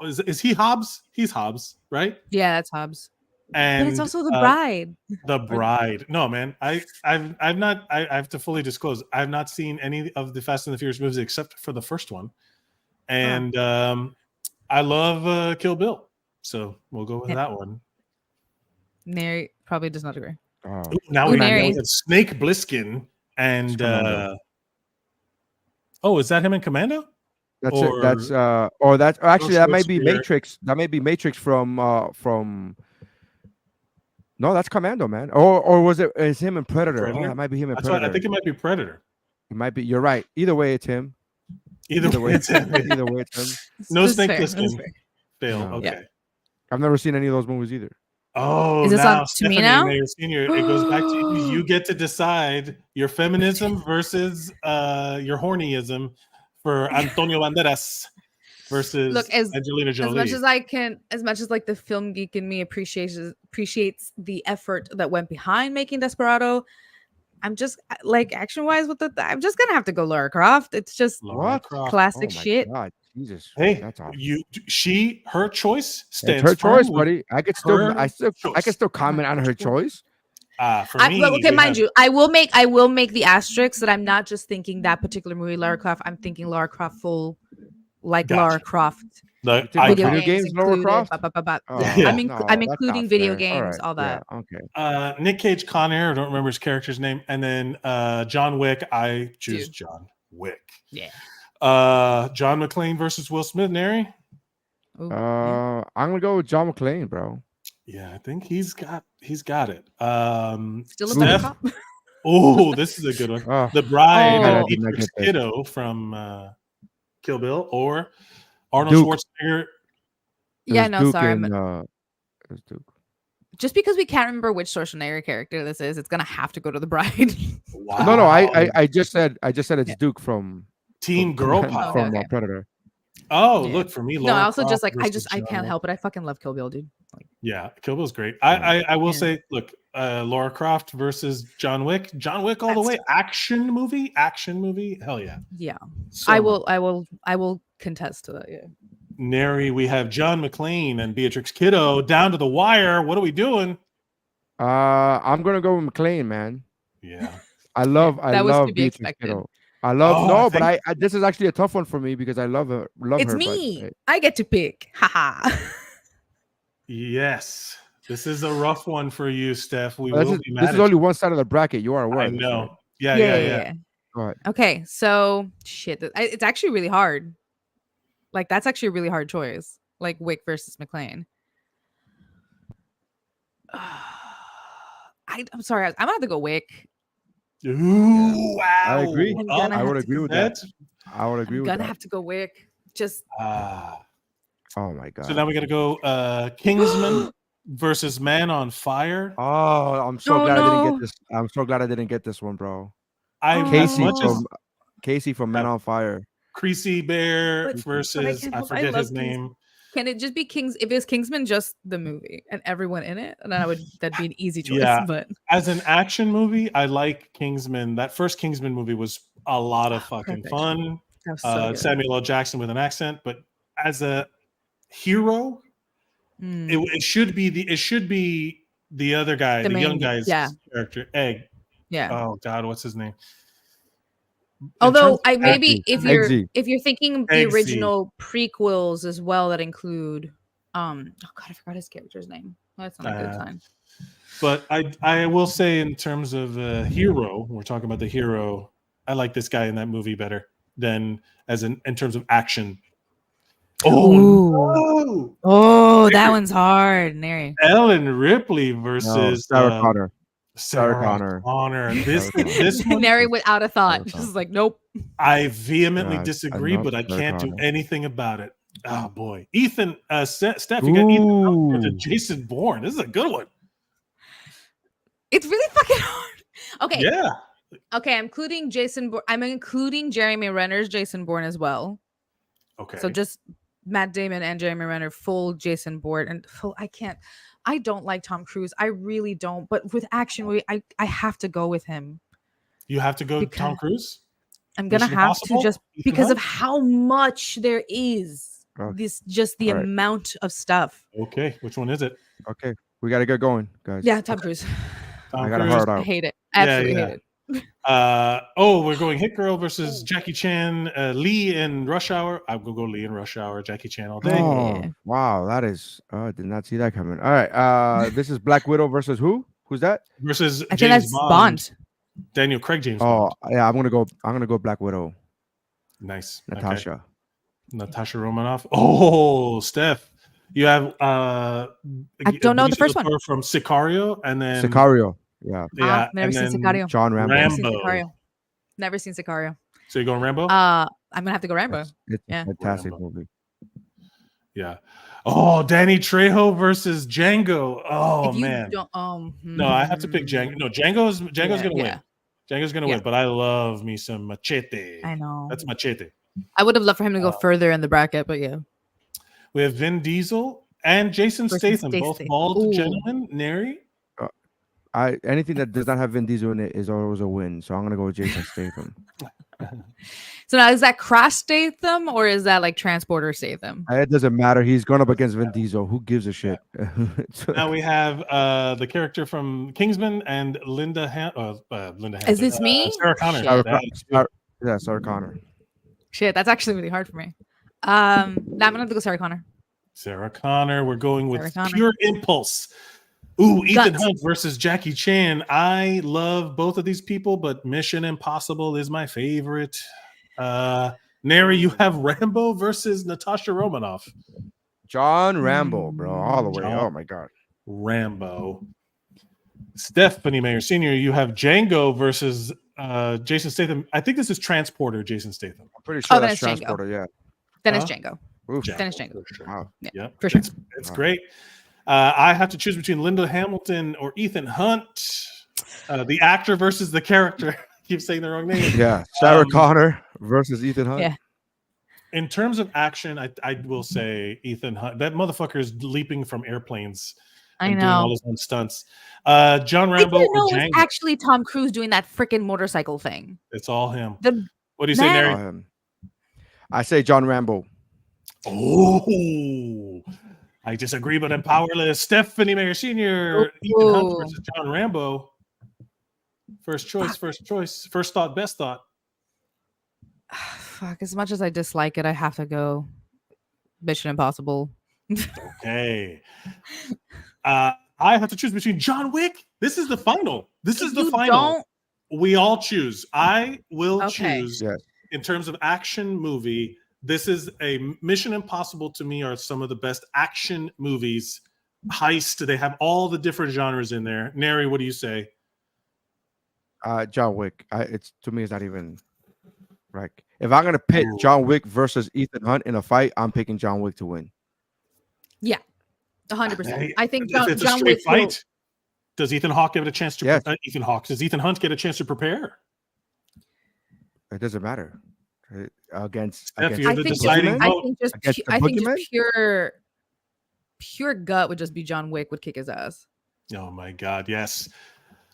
is he Hobbs? He's Hobbs, right? Yeah, that's Hobbs. And but it's also the bride. The bride. No, man. I have to fully disclose. I've not seen any of the Fast and the Furious movies except for the first one. And I love Kill Bill. So we'll go with that one. Nery probably does not agree. Now we have Snake Plissken and is that him in Commando? That's it. That's that's actually that might be Matrix. That may be Matrix from No, that's Commando, man. Or was it? Is him in Predator? Oh, that might be him in Predator. I think it might be Predator. It might be. You're right. Either way, it's him. Either way, it's him. Either way, it's him. No Snake Plissken. Fail. No. Okay. Yeah. I've never seen any of those movies either. Oh, is this now, on to me now? Senior, it goes back to you. You get to decide your feminism versus your hornyism for Antonio Banderas versus Angelina Jolie. As much as I can, as much as like the film geek in me appreciates the effort that went behind making Desperado, I'm just like action-wise with I'm just gonna have to go Lara Croft. It's just classic shit. God. Jesus, hey, that's awesome. Her choice stands. It's her choice, buddy. I could still comment on her choice. For me, okay, mind you, I will make the asterisk that I'm not just thinking that particular movie, Lara Croft. I'm thinking Lara Croft full, like Lara Croft. The video games, Lara Croft. I'm including video games, all that. Yeah, okay. Nick Cage, Con Air. I don't remember his character's name, and then John Wick. I choose John Wick. Yeah. John McClane versus Will Smith. Nery. I'm gonna go with John McClane, bro. Yeah, I think he's got it. Still a better cop. Oh, this is a good one. The Bride, Beatrix Kiddo from Kill Bill, or Arnold Schwarzenegger. Yeah, no, Duke sorry. It Duke. Just because we can't remember which Schwarzenegger character this is, it's gonna have to go to the Bride. Wow. No, I just said it's Duke from Teen Girl Power from Predator. Oh, look for me. No, I also just like I can't help it. I fucking love Kill Bill, dude. Like, yeah, Kill Bill's great. I will say, look, Lara Croft versus John Wick. John Wick all the way. Action movie. Hell yeah. Yeah. So I will contest to that. Yeah. Nery, we have John McClane and Beatrix Kiddo down to the wire. What are we doing? I'm gonna go with McClane, man. Yeah. I love Beatrix Kiddo. But I this is actually a tough one for me because I love her. It's me. But, I get to pick. Haha. Yes. This is a rough one for you, Steph. This is only one side of the bracket. You are aware. I know. Right? Yeah. Go ahead. Okay, so shit. It's actually really hard. Like that's actually a really hard choice. Like Wick versus McClane. I'm sorry. I'm gonna have to go Wick. Ooh, wow. I agree. I would agree with that. I'm gonna have to go Wick. Just. Oh my god. So now we got to go Kingsman versus Man on Fire. Oh, I'm so glad I didn't get this. I'm so glad I didn't get this one, bro. Casey from Man on Fire. Creasy Bear versus I forget his name. Can it just be If it's Kingsman, just the movie and everyone in it, and that'd be an easy choice. Yeah. But as an action movie, I like Kingsman. That first Kingsman movie was a lot of fucking fun. So Samuel L. Jackson with an accent, but as a hero, it should be the other guy, the young guy's character, Egg. Yeah. Oh God, what's his name? Although if you're thinking the original prequels as well that include oh God, I forgot his character's name. That's not a good sign. But I will say, in terms of hero, we're talking about the hero. I like this guy in that movie better than in terms of action. Oh no! Oh, that one's hard, Nery. Ellen Ripley versus Sarah Connor. Sarah Connor. This one, Nery without a thought, just like nope. I vehemently Yeah, disagree, I know but I Sarah can't do Connor. anything about it. Oh boy, Ethan, Steph, you got Ethan Hunt versus Jason Bourne. This is a good one. It's really fucking hard. Okay. Yeah. Okay, I'm including Jason Bourne. I'm including Jeremy Renner's Jason Bourne as well. Okay. So just Matt Damon and Jeremy Renner, full Jason Bourne, and full. I don't like Tom Cruise. I really don't. But with action movie, I have to go with him. You have to go Tom Cruise? I'm gonna Mission have Impossible? to just Ethan because of Hunt? how much there is. Okay. The All right. amount of stuff. Okay, which one is it? Okay, we got to get going, guys. Yeah, Tom Cruise. I got to hard I out. hate it. Absolutely hate it. We're going Hit Girl versus Jackie Chan, Lee in Rush Hour. I'm gonna go Lee in Rush Hour, Jackie Chan all day. Oh, wow, that is. I did not see that coming. All right, this is Black Widow versus who? Who's that? Versus I think James that's Bond. Bond. Daniel Craig, James Oh, Bond. yeah, I'm gonna go Black Widow. Nice. Natasha. Okay. Natasha Romanoff. Oh, Steph. You have I don't know the Benicio first del one. Toro from Sicario, and then Sicario. Yeah. Yeah, never and seen then Sicario. John Rambo. Never seen Rambo. Sicario. Never seen Sicario. So you're going Rambo? I'm gonna have to go Rambo. It's Yeah. a fantastic Rambo. movie. Yeah. Oh, Danny Trejo versus Django. Oh If you man. don't, No, I have to pick Django. No, Django's gonna win. yeah. Django's gonna win, but I love me some Machete. I know. That's Machete. I would have loved for him to go further in the bracket, but yeah. We have Vin Diesel and Jason Statham, both bald Ooh. gentlemen. Neri. Anything that does not have Vin Diesel in it is always a win. So I'm gonna go with Jason Statham. So now is that Crash Statham or is that like Transporter Statham? It doesn't matter. He's going up against Vin Diesel. Who gives a shit? Now we have the character from Kingsman and Linda Linda Is this me? Sarah Connor. Sarah Connor. Shit, that's actually really hard for me. I'm gonna have to go Sarah Connor. Sarah Connor. We're going with Sarah Connor. Pure Impulse. Ooh, Ethan Guts. Hunt versus Jackie Chan. I love both of these people, but Mission Impossible is my favorite. Neri, you have Rambo versus Natasha Romanoff. John Rambo, bro, all the way. John Oh my god. Rambo. Stephanie Mayer Sr., you have Django versus Jason Statham. I think this is Transporter Jason Statham. I'm pretty sure then that's it's Django. Transporter. Yeah. Then it's Django. Oof. Then it's Django. Wow. Yeah, for sure. It's great. I have to choose between Linda Hamilton or Ethan Hunt. The actor versus the character. Keep saying the wrong name. Yeah. Sarah Connor versus Ethan Hunt. Yeah. In terms of action, I will say Ethan Hunt. That motherfucker is leaping from airplanes. I and doing all know. his own stunts. John I Rambo didn't know or it was Django? actually Tom Cruise doing that freaking motorcycle thing. It's all him. The What do you say, man- Neri? I say John Rambo. Oh, I disagree, but I'm powerless. Stephanie Mayer Sr., Ethan Hunt Ooh. versus John Rambo. First choice, first choice. First thought, best thought. Fuck, as much as I dislike it, I have to go Mission Impossible. Okay. I have to choose between John Wick. This is the final. This is the You final. don't- We all choose. I will Okay. choose Yes. in terms of action movie. This is a Mission Impossible to me are some of the best action movies. Heist. They have all the different genres in there. Neri, what do you say? John Wick. It's to me, it's not even like if I'm gonna pit John Wick versus Ethan Hunt in a fight, I'm picking John Wick to win. Yeah, 100%. I think If John, it's a John straight Wick. will- fight. Does Ethan Hawke get a chance to? Yes. Does Ethan Hunt get a chance to prepare? It doesn't matter against. Steph, against you're I the think deciding vote. Against the I think boogeyman? just pure gut would just be John Wick would kick his ass. Oh my God, yes.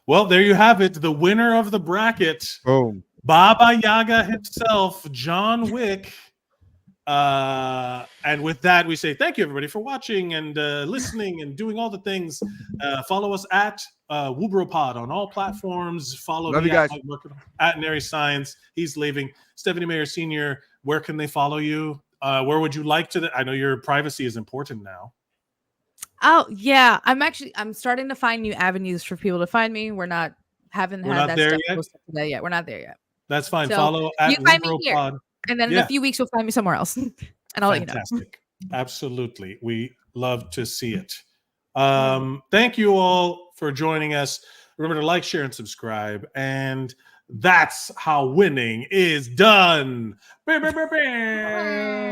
Well, there you have it. The winner of the bracket, Boom. Baba Yaga himself, John Wick. And with that, we say thank you, everybody, for watching and listening and doing all the things. Follow us at WuBro Pod on all platforms. Follow Love me you guys. at Nery Saenz. He's leaving. Stephanie Mayer Sr., where can they follow you? Where would you like to? I know your privacy is important now. Oh yeah, I'm starting to find new avenues for people to find me. We're not had not that there stuff yet? posted today yet. We're not there yet. That's fine. So Follow at you find me WuBro here, Pod. and then in Yeah. a few weeks you'll find me somewhere else, and I'll let you know. Fantastic. Absolutely. We love to see it. Thank you all for joining us. Remember to like, share, and subscribe. And that's how winning is done.